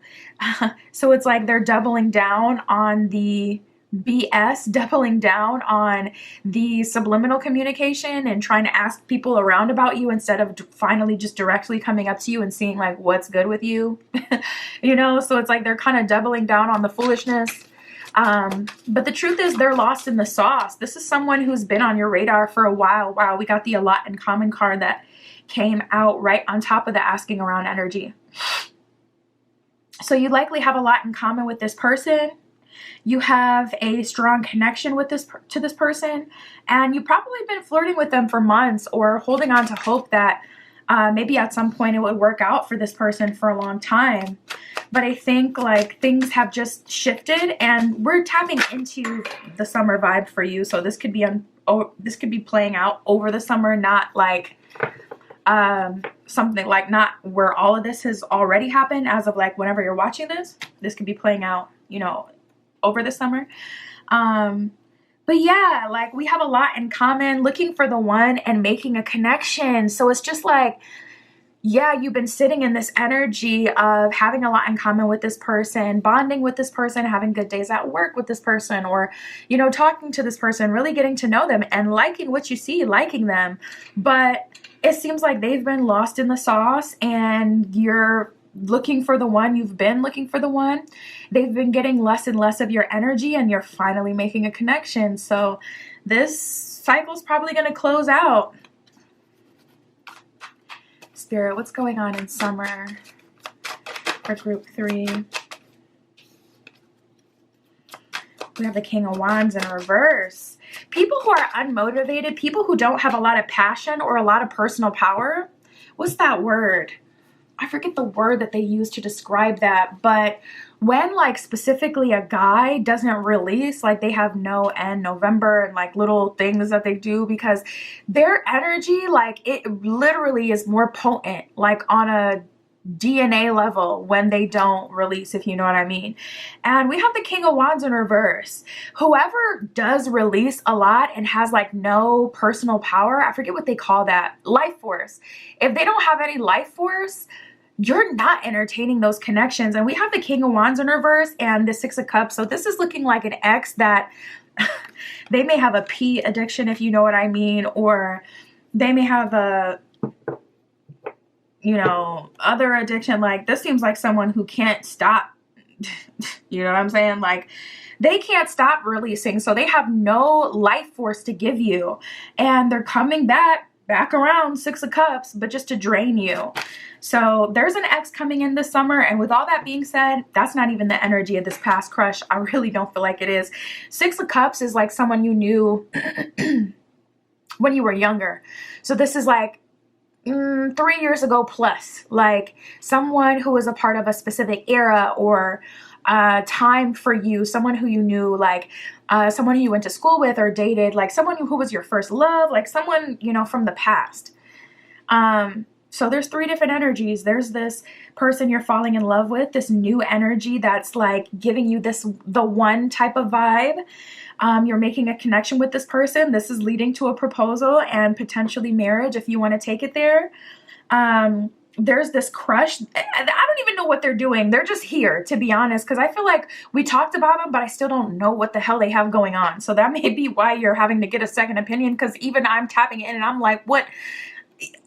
[SPEAKER 1] So it's like they're doubling down on the BS, doubling down on the subliminal communication and trying to ask people around about you instead of finally just directly coming up to you and seeing like what's good with you. You know, so it's like they're kind of doubling down on the foolishness. But the truth is they're lost in the sauce. This is someone who's been on your radar for a while. Wow, we got the a lot in common card that came out right on top of the asking around energy. So you likely have a lot in common with this person. You have a strong connection with this person, and you've probably been flirting with them for months or holding on to hope that maybe at some point it would work out for this person for a long time. But I think like things have just shifted, and we're tapping into the summer vibe for you. So this could be playing out over the summer, not like something like not where all of this has already happened as of like whenever you're watching this. This could be playing out, you know, over the summer. But yeah, like we have a lot in common, looking for the one and making a connection. So it's just like, yeah, you've been sitting in this energy of having a lot in common with this person, bonding with this person, having good days at work with this person, or, you know, talking to this person, really getting to know them and liking what you see, liking them. But it seems like they've been lost in the sauce and you're looking for the one. You've been looking for the one. They've been getting less and less of your energy, and you're finally making a connection. So this cycle's probably going to close out. Spirit, what's going on in summer for group 3? We have the King of Wands in reverse. People who are unmotivated, people who don't have a lot of passion or a lot of personal power. What's that word? I forget the word that they use to describe that, but when like specifically a guy doesn't release, like they have no end, November, and like little things that they do, because their energy, like it literally is more potent, like on a DNA level when they don't release, if you know what I mean. And we have the King of Wands in reverse. Whoever does release a lot and has like no personal power, I forget what they call that, life force. If they don't have any life force, you're not entertaining those connections. And we have the King of Wands in reverse and the Six of Cups. So this is looking like an ex that they may have a pee addiction, if you know what I mean, or they may have a, you know, other addiction. Like this seems like someone who can't stop. You know what I'm saying? Like they can't stop releasing. So they have no life force to give you. And they're coming back around, Six of Cups, but just to drain you. So there's an ex coming in this summer. And with all that being said, that's not even the energy of this past crush. I really don't feel like it is. Six of Cups is like someone you knew when you were younger. So this is like 3 years ago plus, like someone who was a part of a specific era or time for you, someone who you knew, like someone who you went to school with or dated, like someone who was your first love, like someone, you know, from the past. So there's 3 different energies. There's this person you're falling in love with, this new energy that's like giving you the one type of vibe. You're making a connection with this person. This is leading to a proposal and potentially marriage if you want to take it there. There's this crush. I don't even know what they're doing. They're just here, to be honest, because I feel like we talked about them, but I still don't know what the hell they have going on. So that may be why you're having to get a second opinion, because even I'm tapping in and I'm like, what?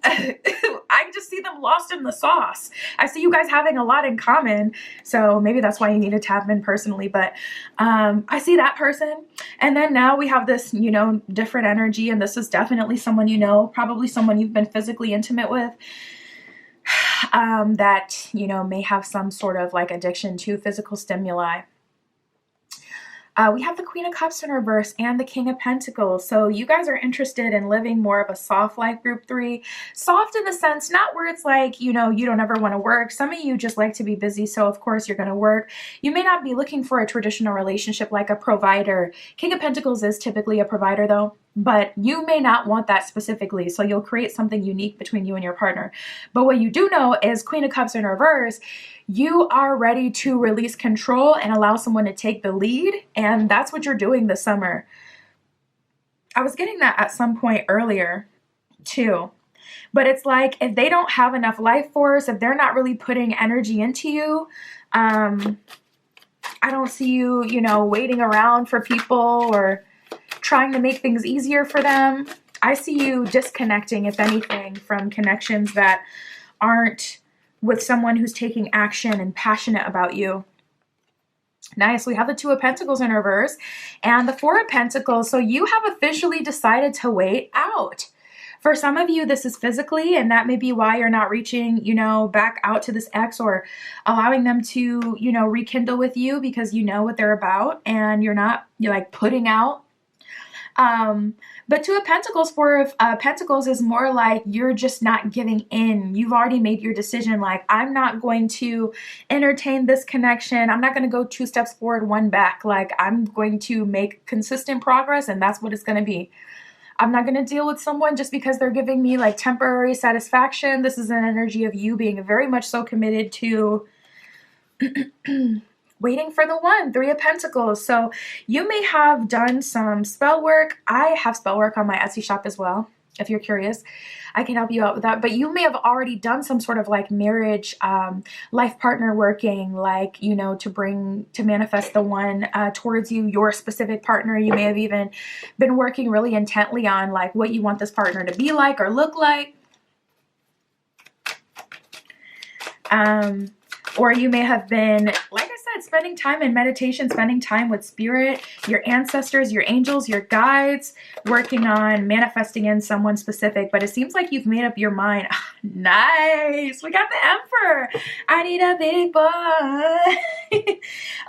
[SPEAKER 1] I just see them lost in the sauce. I see you guys having a lot in common. So maybe that's why you need to tap in personally. But I see that person. And then now we have this, you know, different energy. And this is definitely someone you know, probably someone you've been physically intimate with. That, you know, may have some sort of like addiction to physical stimuli. We have the Queen of Cups in reverse and the King of Pentacles. So you guys are interested in living more of a soft life, group 3. Soft in the sense, not where it's like, you know, you don't ever want to work. Some of you just like to be busy. So of course you're going to work. You may not be looking for a traditional relationship like a provider. King of Pentacles is typically a provider though, but you may not want that specifically. So you'll create something unique between you and your partner. But what you do know is Queen of Cups in reverse, you are ready to release control and allow someone to take the lead. And that's what you're doing this summer. I was getting that at some point earlier too. But it's like, if they don't have enough life force, if they're not really putting energy into you, I don't see you, you know, waiting around for people or trying to make things easier for them. I see you disconnecting, if anything, from connections that aren't with someone who's taking action and passionate about you. Nice. We have the Two of Pentacles in reverse and the Four of Pentacles. So you have officially decided to wait out. For some of you, this is physically, and that may be why you're not reaching, back out to this ex or allowing them to, rekindle with you, because you know what they're about and you're like putting out. But Two of Pentacles, Four of Pentacles is more like you're just not giving in. You've already made your decision. Like, I'm not going to entertain this connection. I'm not going to go 2 steps forward, 1 back. Like, I'm going to make consistent progress, and that's what it's going to be. I'm not going to deal with someone just because they're giving me like temporary satisfaction. This is an energy of you being very much so committed to waiting for the one. 3 of Pentacles. So you may have done some spell work. I have spell work on my Etsy shop as well. If you're curious, I can help you out with that. But you may have already done some sort of like marriage, life partner working, like, to manifest the one towards you, your specific partner. You may have even been working really intently on like what you want this partner to be like or look like. Or you may have been, like I said, spending time in meditation, spending time with spirit, your ancestors, your angels, your guides, working on manifesting in someone specific. But it seems like you've made up your mind. Nice. We got the Emperor. I need a big boy.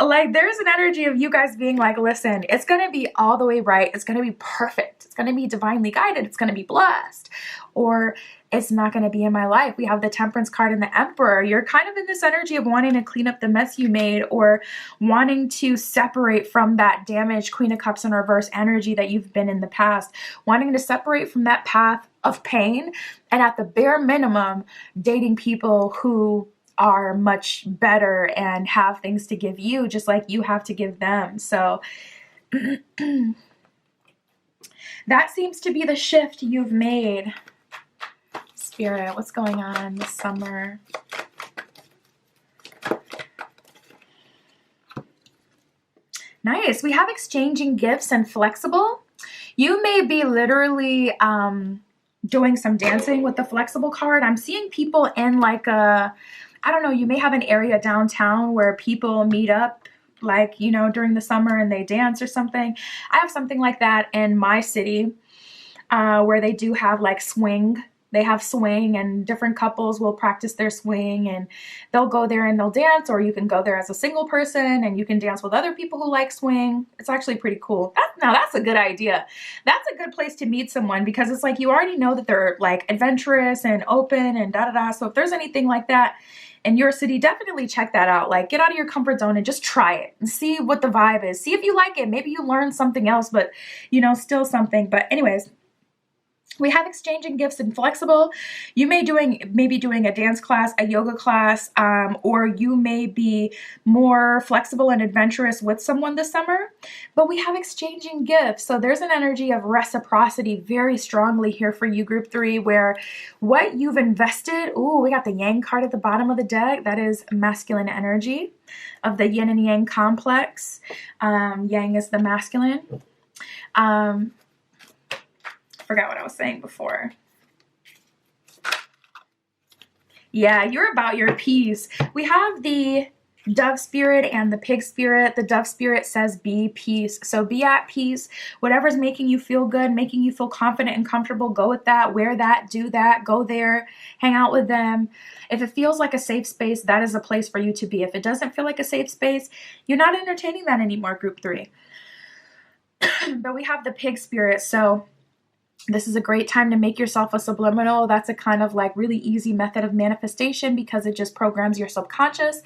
[SPEAKER 1] Like, there's an energy of you guys being like, listen, it's going to be all the way right. It's going to be perfect. It's going to be divinely guided. It's going to be blessed. Or it's not going to be in my life. We have the Temperance card and the Emperor. You're kind of in this energy of wanting to clean up the mess you made, or wanting to separate from that damaged Queen of Cups in reverse energy that you've been in the past, wanting to separate from that path of pain, and at the bare minimum, dating people who are much better and have things to give you, just like you have to give them. So that seems to be the shift you've made. Spirit, what's going on this summer? Nice. We have exchanging gifts and flexible. You may be literally doing some dancing with the flexible card. I'm seeing people in like I don't know, you may have an area downtown where people meet up, like, during the summer and they dance or something. I have something like that in my city where they do have like swing. They have swing, and different couples will practice their swing, and they'll go there and they'll dance, or you can go there as a single person and you can dance with other people who like swing. It's actually pretty cool. Now that's a good idea. That's a good place to meet someone, because it's like you already know that they're like adventurous and open and da-da-da. So if there's anything like that in your city, definitely check that out. Like, get out of your comfort zone and just try it and see what the vibe is. See if you like it. Maybe you learn something else, but still something. But anyways, we have exchanging gifts and flexible. You may be doing a dance class, a yoga class, or you may be more flexible and adventurous with someone this summer. But we have exchanging gifts. So there's an energy of reciprocity very strongly here for you, Group 3, where what you've invested, we got the Yang card at the bottom of the deck. That is masculine energy of the yin and yang complex. Yang is the masculine. Forgot what I was saying before. Yeah, you're about your peace. We have the Dove spirit and the Pig spirit. The Dove spirit says be peace. So be at peace. Whatever's making you feel good, making you feel confident and comfortable, go with that, wear that, do that, go there, hang out with them. If it feels like a safe space, that is a place for you to be. If it doesn't feel like a safe space, you're not entertaining that anymore, Group 3. But we have the Pig spirit. So this is a great time to make yourself a subliminal. That's a kind of like really easy method of manifestation, because it just programs your subconscious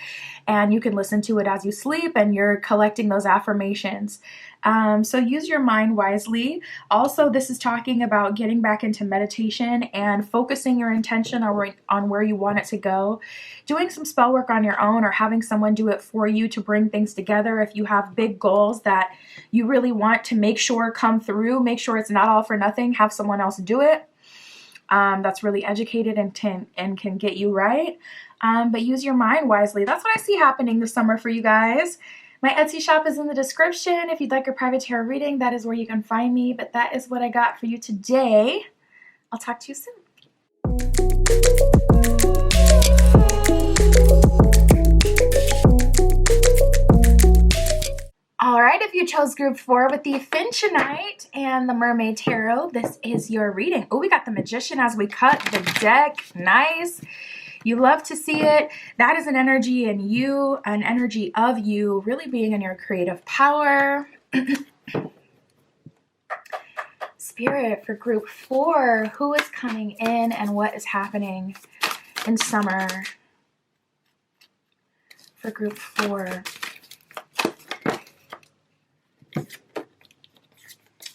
[SPEAKER 1] and you can listen to it as you sleep, and you're collecting those affirmations. So use your mind wisely. Also, this is talking about getting back into meditation and focusing your intention on where you want it to go. Doing some spell work on your own, or having someone do it for you to bring things together. If you have big goals that you really want to make sure come through, make sure it's not all for nothing, have someone else do it. That's really educated and can get you right. But use your mind wisely. That's what I see happening this summer for you guys. My Etsy shop is in the description. If you'd like a private tarot reading, that is where you can find me. But that is what I got for you today. I'll talk to you soon. right, if you chose group 4 with the Finchonite and the Mermaid Tarot, this is your reading. Oh, we got the Magician as we cut the deck. Nice. You love to see it. That is an energy in you, an energy of you really being in your creative power. Spirit for group 4, who is coming in and what is happening in summer for group 4?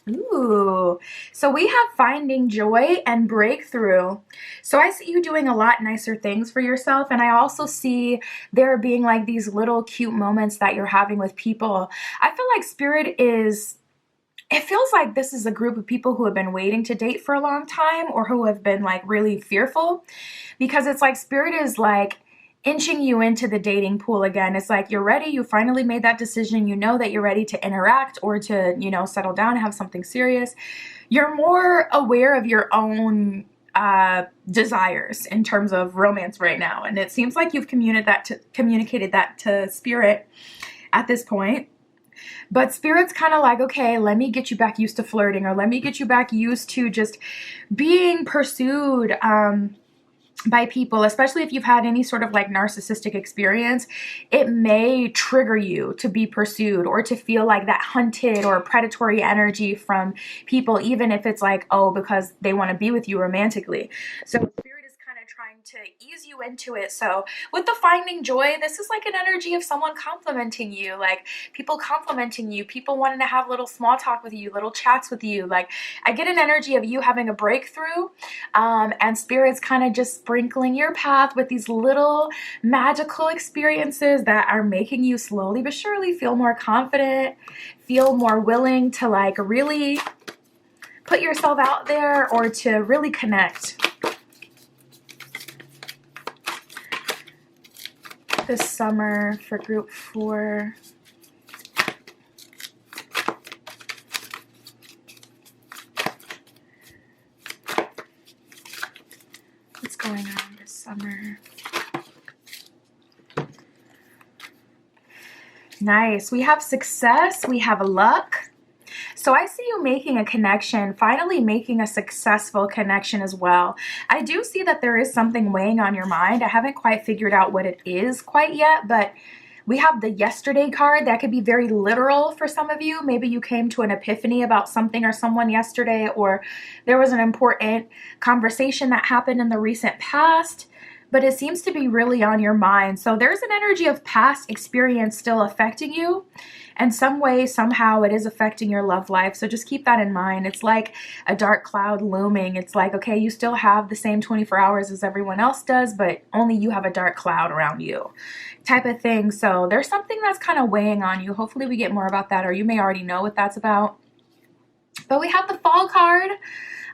[SPEAKER 1] Ooh, so we have finding joy and breakthrough. So I see you doing a lot nicer things for yourself. And I also see there being like these little cute moments that you're having with people. I feel like Spirit is, it feels like this is a group of people who have been waiting to date for a long time or who have been like really fearful, because it's like Spirit is like inching you into the dating pool again. It's like you're ready. You finally made that decision. You know that you're ready to interact or to, you know, settle down and have something serious. You're more aware of your own desires in terms of romance right now. And it seems like you've communicated that to Spirit at this point. But Spirit's kind of like, okay, let me get you back used to flirting, or let me get you back used to just being pursued by people, especially if you've had any sort of like narcissistic experience. It may trigger you to be pursued or to feel like that hunted or predatory energy from people, even if it's like, oh, because they want to be with you romantically. So Spirit is kind of trying to ease you into it. So with the finding joy, this is like an energy of someone complimenting you, like people complimenting you, people wanting to have little small talk with you, little chats with you. Like I get an energy of you having a breakthrough, and Spirit's kind of just sprinkling your path with these little magical experiences that are making you slowly but surely feel more confident, feel more willing to like really put yourself out there or to really connect. This summer for group 4. What's going on this summer? Nice. We have success. We have luck. So I see you making a connection, finally making a successful connection as well. I do see that there is something weighing on your mind. I haven't quite figured out what it is quite yet, but we have the yesterday card. That could be very literal for some of you. Maybe you came to an epiphany about something or someone yesterday, or there was an important conversation that happened in the recent past, but it seems to be really on your mind. So there's an energy of past experience still affecting you. And some way, somehow, it is affecting your love life. So just keep that in mind. It's like a dark cloud looming. It's like, okay, you still have the same 24 hours as everyone else does, but only you have a dark cloud around you type of thing. So there's something that's kind of weighing on you. Hopefully we get more about that, or you may already know what that's about. But we have the fall card.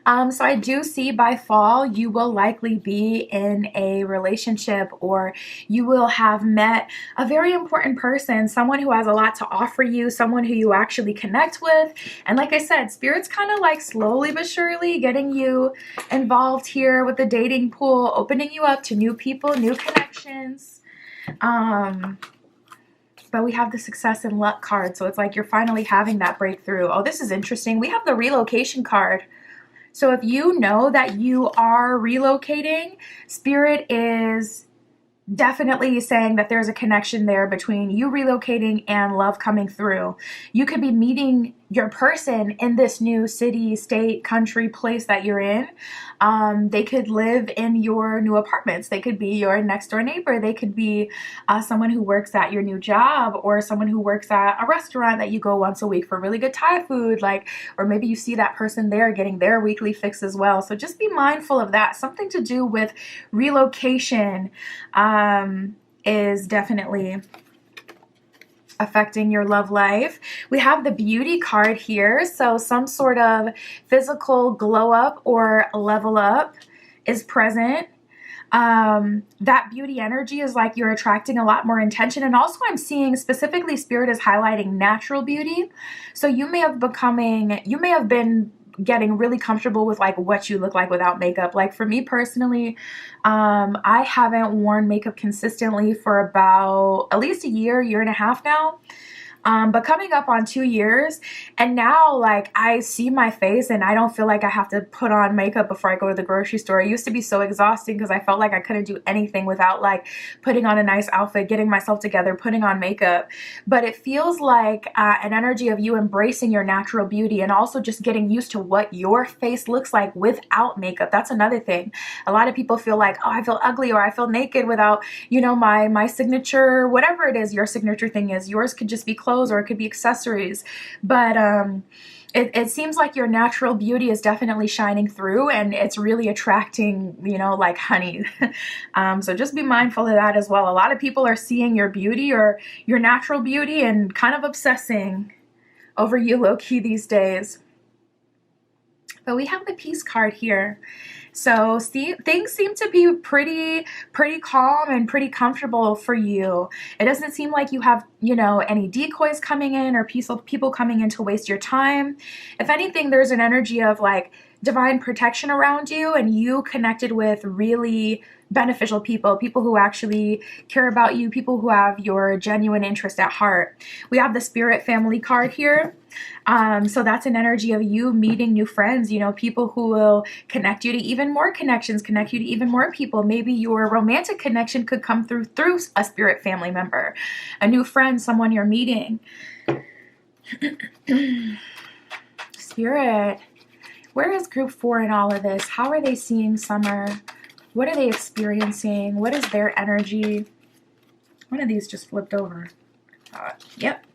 [SPEAKER 1] So I do see by fall, you will likely be in a relationship, or you will have met a very important person, someone who has a lot to offer you, someone who you actually connect with. And like I said, Spirit's kind of like slowly but surely getting you involved here with the dating pool, opening you up to new people, new connections. But we have the success and luck card. So it's like you're finally having that breakthrough. Oh, this is interesting. We have the relocation card. So if you know that you are relocating, Spirit is definitely saying that there's a connection there between you relocating and love coming through. You could be meeting your person in this new city, state, country, place that you're in. They could live in your new apartments. They could be your next door neighbor. They could be someone who works at your new job, or someone who works at a restaurant that you go once a week for really good Thai food. Like, or maybe you see that person there getting their weekly fix as well. So just be mindful of that. Something to do with relocation is definitely affecting your love life. We have the beauty card here. So some sort of physical glow up or level up is present. That beauty energy is like you're attracting a lot more intention. And also I'm seeing specifically Spirit is highlighting natural beauty. So you may have been getting really comfortable with like what you look like without makeup. Like for me personally, I haven't worn makeup consistently for about at least a year and a half now. But coming up on 2 years, and now like I see my face and I don't feel like I have to put on makeup before I go to the grocery store. It used to be so exhausting because I felt like I couldn't do anything without like putting on a nice outfit, getting myself together, putting on makeup. But it feels like an energy of you embracing your natural beauty and also just getting used to what your face looks like without makeup. That's another thing. A lot of people feel like, oh, I feel ugly or I feel naked without, you know, my signature, whatever it is your signature thing is. Yours could just be clothes or it could be accessories. But it seems like your natural beauty is definitely shining through and it's really attracting, you know, like honey. So just be mindful of that as well. A lot of people are seeing your beauty or your natural beauty and kind of obsessing over you low-key these days. But we have the Peace card here. So see, things seem to be pretty calm and pretty comfortable for you. It doesn't seem like you have, you know, any decoys coming in or people coming in to waste your time. If anything, there's an energy of like divine protection around you and you connected with really beneficial people who actually care about you, people who have your genuine interest at heart. We have the Spirit Family card here. So that's an energy of you meeting new friends, you know, people who will connect you to even more connections, connect you to even more people. Maybe your romantic connection could come through a spirit family member, a new friend, someone you're meeting. Spirit, where is group 4 in all of this? How are they seeing summer? What are they experiencing? What is their energy? One of these just flipped over. Yep.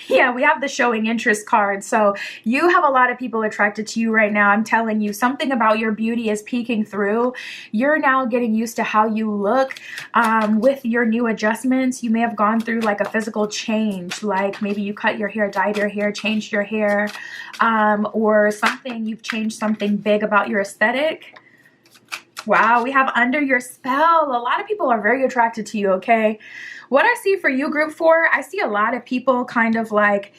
[SPEAKER 1] Yeah, we have the showing interest card. So you have a lot of people attracted to you right now. I'm telling you, something about your beauty is peeking through. You're now getting used to how you look with your new adjustments. You may have gone through like a physical change, like maybe you cut your hair, dyed your hair, changed your hair, or something. You've changed something big about your aesthetic. Wow, we have under your spell. A lot of people are very attracted to you, okay? What I see for you, group 4, I see a lot of people kind of like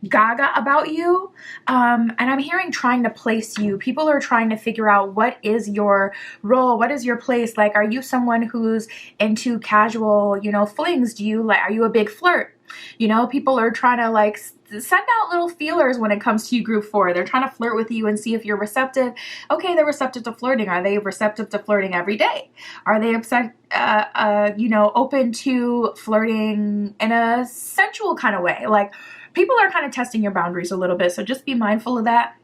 [SPEAKER 1] gaga about you. And I'm hearing trying to place you. People are trying to figure out what is your role? What is your place? Like, are you someone who's into casual, you know, flings? Are you a big flirt? You know, people are trying to like send out little feelers when it comes to you, group 4. They're trying to flirt with you and see if you're receptive. Okay, they're receptive to flirting. Are they receptive to flirting every day? Are they you know, open to flirting in a sensual kind of way? Like, people are kind of testing your boundaries a little bit, so just be mindful of that.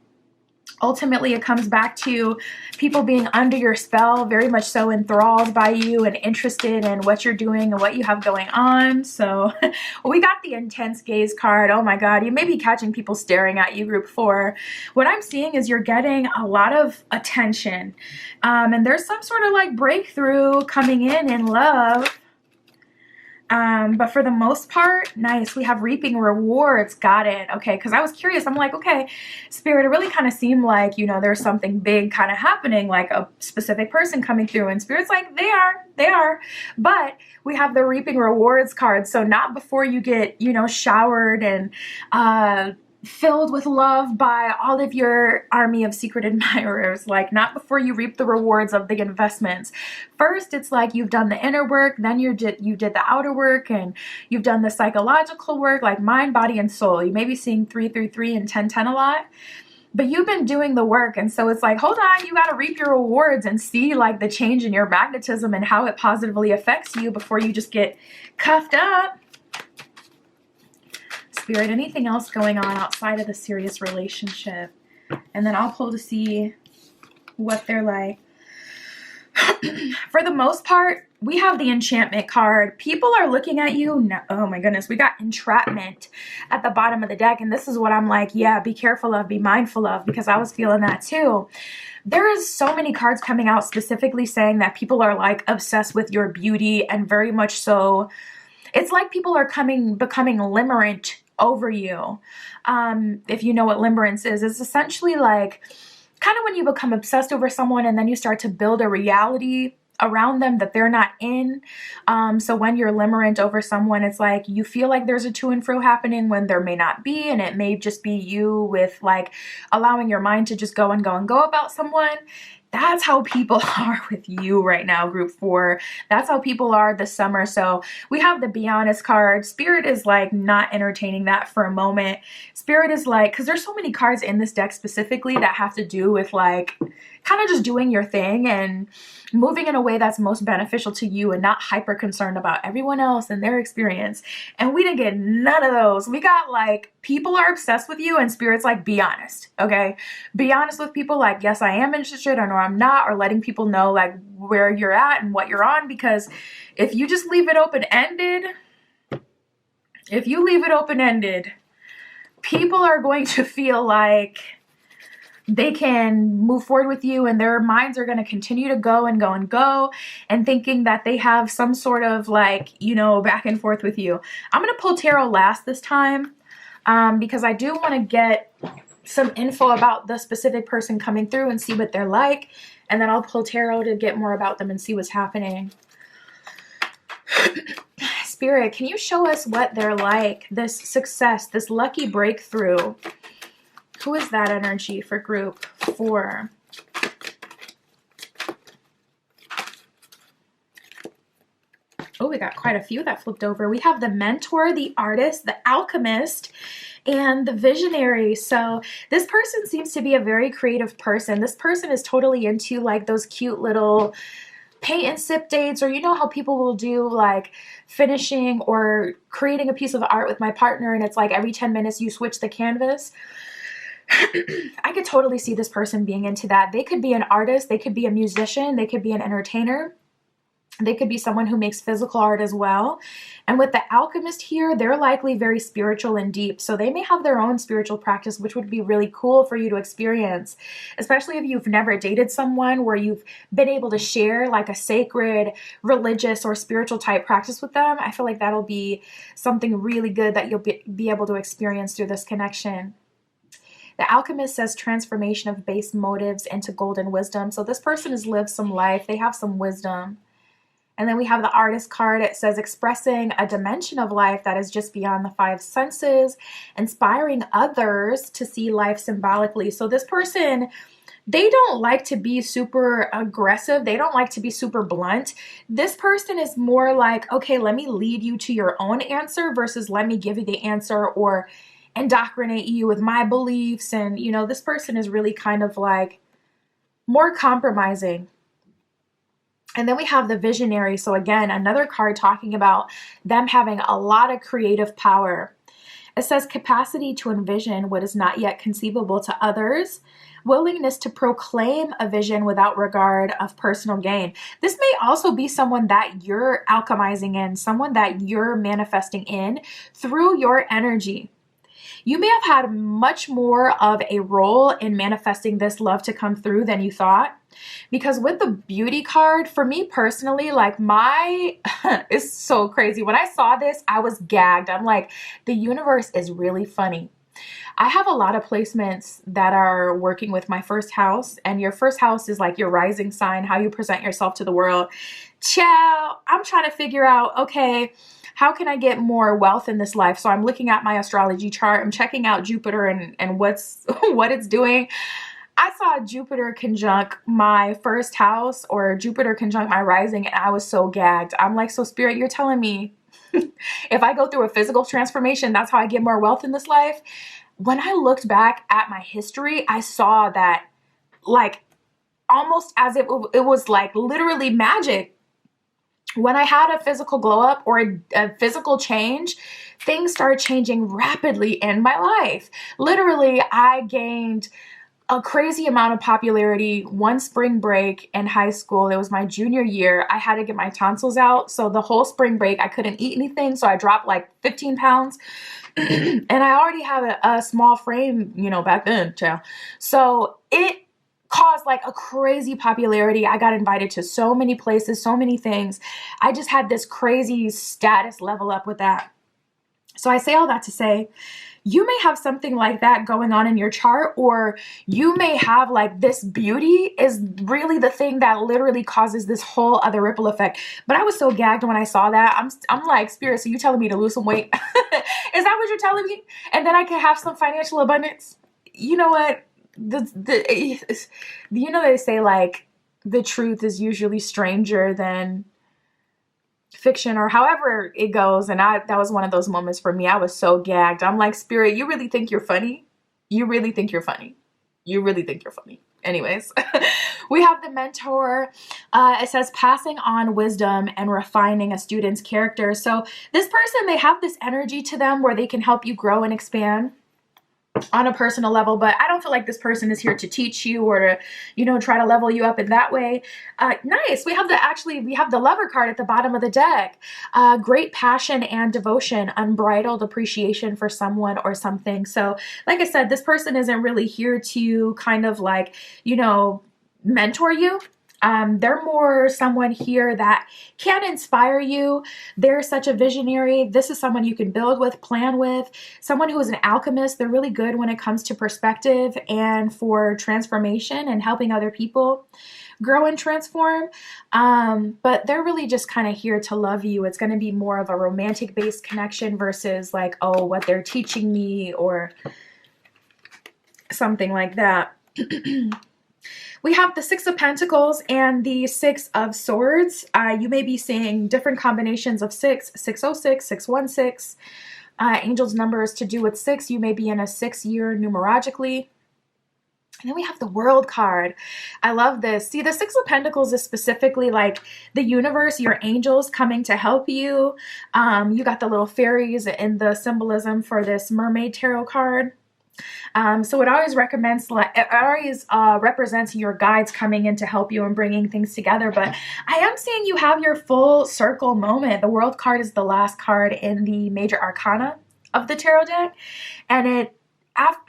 [SPEAKER 1] Ultimately, it comes back to people being under your spell, very much so enthralled by you and interested in what you're doing and what you have going on. So we got the intense gaze card. Oh my God, you may be catching people staring at you, group 4. What I'm seeing is you're getting a lot of attention. And there's some sort of like breakthrough coming in love. But for the most part, nice. We have reaping rewards. Got it. Okay. Cause I was curious. I'm like, okay, Spirit, it really kind of seemed like, you know, there's something big kind of happening, like a specific person coming through, and Spirit's like, they are. But we have the reaping rewards card. So not before you get, you know, showered and, filled with love by all of your army of secret admirers, like not before you reap the rewards of the investments. First, it's like you've done the inner work, then you did the outer work, and you've done the psychological work, like mind, body, and soul. You may be seeing 333 and 1010 a lot, but you've been doing the work. And so it's like, hold on, you got to reap your rewards and see like the change in your magnetism and how it positively affects you before you just get cuffed up. Spirit, anything else going on outside of the serious relationship? And then I'll pull to see what they're like. For the most part, we have the enchantment card. People are looking at you. No, oh my goodness. We got entrapment at the bottom of the deck. And this is what I'm like, yeah, be careful of, be mindful of, because I was feeling that too. There is so many cards coming out specifically saying that people are like obsessed with your beauty, and very much so. It's like people are becoming limerent over you. If you know what limerence is, it's essentially like kind of when you become obsessed over someone and then you start to build a reality around them that they're not in. So when you're limerent over someone, it's like you feel like there's a to and fro happening when there may not be, and it may just be you with like allowing your mind to just go and go and go about someone. That's how people are with you right now, group 4. That's how people are this summer. So we have the Be Honest card. Spirit is like not entertaining that for a moment. Spirit is like, because there's so many cards in this deck specifically that have to do with like kind of just doing your thing and moving in a way that's most beneficial to you and not hyper concerned about everyone else and their experience. And we didn't get none of those. We got like, people are obsessed with you, and Spirit's like, be honest, okay? Be honest with people, like, yes, I am interested, or no, I'm not, or letting people know like where you're at and what you're on, because if you just leave it open-ended, people are going to feel like they can move forward with you, and their minds are going to continue to go and go and go, and thinking that they have some sort of like, you know, back and forth with you. I'm going to pull tarot last this time because I do want to get some info about the specific person coming through and see what they're like, and then I'll pull tarot to get more about them and see what's happening. Spirit, can you show us what they're like, this success, this lucky breakthrough? Who is that energy for group 4? Oh, we got quite a few that flipped over. We have the Mentor, the Artist, the Alchemist, and the Visionary. So this person seems to be a very creative person. This person is totally into like those cute little paint and sip dates, or you know how people will do like finishing or creating a piece of art with my partner, and it's like every 10 minutes you switch the canvas. I could totally see this person being into that. They could be an artist, they could be a musician, they could be an entertainer, they could be someone who makes physical art as well. And with the Alchemist here, they're likely very spiritual and deep. So they may have their own spiritual practice, which would be really cool for you to experience, especially if you've never dated someone where you've been able to share like a sacred, religious, or spiritual type practice with them. I feel like that'll be something really good that you'll be able to experience through this connection. The Alchemist says transformation of base motives into golden wisdom. So this person has lived some life. They have some wisdom. And then we have the Artist card. It says expressing a dimension of life that is just beyond the 5 senses, inspiring others to see life symbolically. So this person, they don't like to be super aggressive. They don't like to be super blunt. This person is more like, okay, let me lead you to your own answer versus let me give you the answer or indoctrinate you with my beliefs. And, you know, this person is really kind of like more compromising. And then we have the Visionary. So again, another card talking about them having a lot of creative power. It says capacity to envision what is not yet conceivable to others, willingness to proclaim a vision without regard of personal gain. This may also be someone that you're alchemizing in, someone that you're manifesting in through your energy. You may have had much more of a role in manifesting this love to come through than you thought. Because with the Beauty card, for me personally, like it's so crazy. When I saw this, I was gagged. I'm like, the universe is really funny. I have a lot of placements that are working with my first house, and your first house is like your rising sign, how you present yourself to the world. Ciao, I'm trying to figure out, okay, how can I get more wealth in this life? So I'm looking at my astrology chart. I'm checking out Jupiter and what it's doing. I saw Jupiter conjunct my first house, or Jupiter conjunct my rising, and I was so gagged. I'm like, so Spirit, you're telling me if I go through a physical transformation, that's how I get more wealth in this life? When I looked back at my history, I saw that like almost as if it was like literally magic. When I had a physical glow up or a physical change, things started changing rapidly in my life. Literally, I gained a crazy amount of popularity one spring break in high school. It was my junior year. I had to get my tonsils out. So the whole spring break, I couldn't eat anything. So I dropped like 15 pounds. And I already have a small frame, you know, back then, child. So it caused like a crazy popularity. I got invited to so many places, so many things. I just had this crazy status level up with that. So I say all that to say, you may have something like that going on in your chart, or you may have like this beauty is really the thing that literally causes this whole other ripple effect. But I was so gagged when I saw that. I'm like, Spirit, so you telling me to lose some weight? Is that what you're telling me? And then I can have some financial abundance? You know what? you know, they say like the truth is usually stranger than fiction, or however it goes. And that was one of those moments for me. I was so gagged. I'm like, Spirit, you really think you're funny? You really think you're funny? You really think you're funny? Anyways, we have the mentor. It says passing on wisdom and refining a student's character. So this person, they have this energy to them where they can help you grow and expand on a personal level, but I don't feel like this person is here to teach you or to, you know, try to level you up in that way. Nice. We have the lover card at the bottom of the deck. Great passion and devotion, unbridled appreciation for someone or something. So like I said, this person isn't really here to kind of like, you know, mentor you. They're more someone here that can inspire you. They're such a visionary. This is someone you can build with, plan with, someone who is an alchemist. They're really good when it comes to perspective and for transformation and helping other people grow and transform. But they're really just kind of here to love you. It's going to be more of a romantic based connection versus like, oh, what they're teaching me or something like that. We have the Six of Pentacles and the Six of Swords. You may be seeing different combinations of 6, 606, 616. Angels numbers to do with 6. You may be in a 6-year numerologically. And then we have the World card. I love this. See, the Six of Pentacles is specifically like the universe, your angels coming to help you. You got the little fairies in the symbolism for this Mermaid Tarot card. So it always represents your guides coming in to help you and bringing things together. But I am seeing you have your full circle moment. The World card is the last card in the major arcana of the tarot deck. And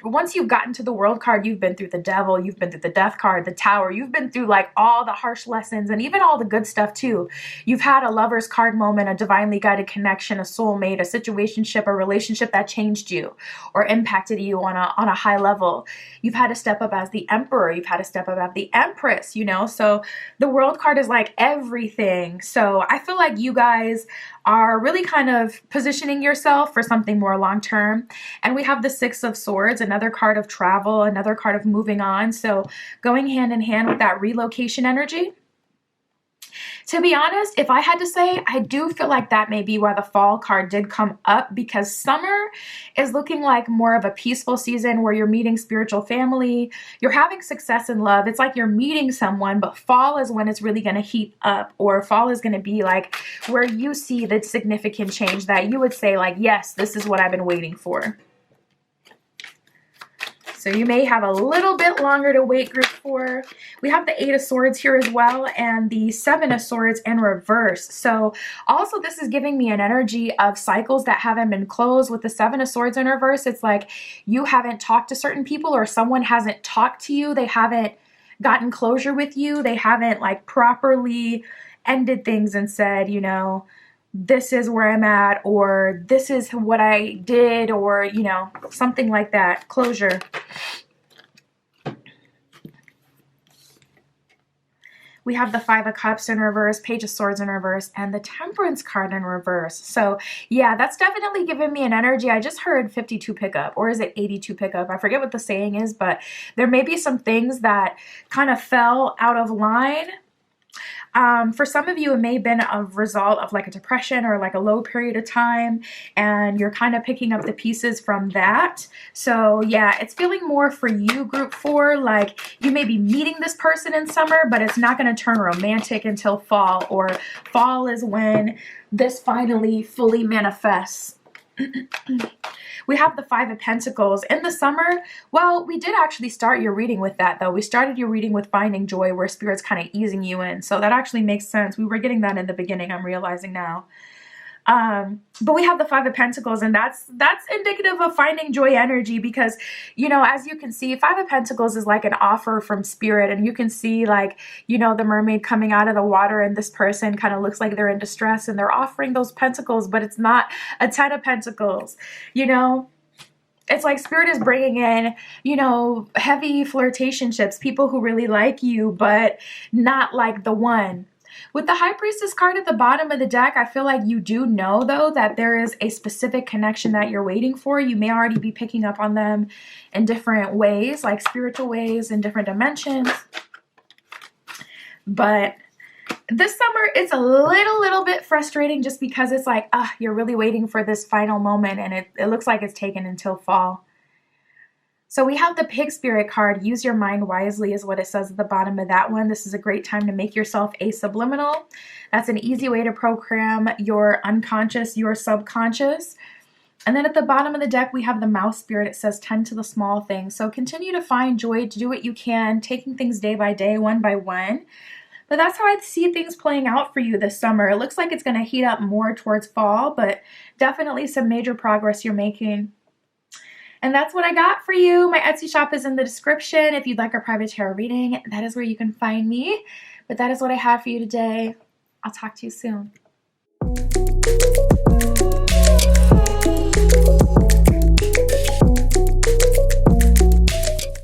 [SPEAKER 1] once you've gotten to the World card, you've been through the Devil, you've been through the Death card, the Tower, you've been through like all the harsh lessons and even all the good stuff too. You've had a Lover's card moment, a divinely guided connection, a soulmate, a situationship, a relationship that changed you or impacted you on a high level. You've had to step up as the Emperor, you've had to step up as the Empress, you know? So the World card is like everything. So I feel like you guys are really kind of positioning yourself for something more long-term. And we have the Six of Swords, another card of travel, another card of moving on. So going hand in hand with that relocation energy. To be honest, if I had to say, I do feel like that may be why the Fall card did come up, because summer is looking like more of a peaceful season where you're meeting spiritual family, you're having success in love. It's like you're meeting someone, but fall is when it's really going to heat up, or fall is going to be like where you see the significant change that you would say like, yes, this is what I've been waiting for. So you may have a little bit longer to wait, group 4. We have the 8 of Swords here as well, and the 7 of Swords in reverse. So also this is giving me an energy of cycles that haven't been closed. With the 7 of Swords in reverse, it's like you haven't talked to certain people, or someone hasn't talked to you. They haven't gotten closure with you. They haven't like properly ended things and said, you know, this is where I'm at, or this is what I did, or, you know, something like that. Closure. We have the 5 of Cups in reverse, Page of Swords in reverse, and the Temperance card in reverse. So yeah, that's definitely giving me an energy. I just heard 52 pickup, or is it 82 pickup? I forget what the saying is, but there may be some things that kind of fell out of line. For some of you, it may have been a result of like a depression or like a low period of time, and you're kind of picking up the pieces from that. So yeah, it's feeling more for you, group 4, like you may be meeting this person in summer, but it's not going to turn romantic until fall, or fall is when this finally fully manifests. We have the 5 of Pentacles. In the summer, well, we did actually start your reading with that, though. We started your reading with finding joy, where Spirit's kind of easing you in. So that actually makes sense. We were getting that in the beginning, I'm realizing now. But we have the 5 of Pentacles, and that's indicative of finding joy energy, because, you know, as you can see, 5 of Pentacles is like an offer from Spirit, and you can see like, you know, the mermaid coming out of the water, and this person kind of looks like they're in distress and they're offering those pentacles, but it's not a 10 of Pentacles, you know. It's like Spirit is bringing in, you know, heavy flirtationships, people who really like you, but not like the one. With the High Priestess card at the bottom of the deck, I feel like you do know, though, that there is a specific connection that you're waiting for. You may already be picking up on them in different ways, like spiritual ways in different dimensions. But this summer, it's a little bit frustrating just because it's like, you're really waiting for this final moment, and it looks like it's taken until fall. So we have the Pig Spirit card. Use your mind wisely is what it says at the bottom of that one. This is a great time to make yourself a subliminal. That's an easy way to program your unconscious, your subconscious. And then at the bottom of the deck, we have the Mouse Spirit. It says tend to the small things. So continue to find joy, to do what you can, taking things day by day, one by one. But that's how I see things playing out for you this summer. It looks like it's going to heat up more towards fall, but definitely some major progress you're making. And that's what I got for you. My Etsy shop is in the description. If you'd like a private tarot reading, that is where you can find me. But that is what I have for you today. I'll talk to you soon.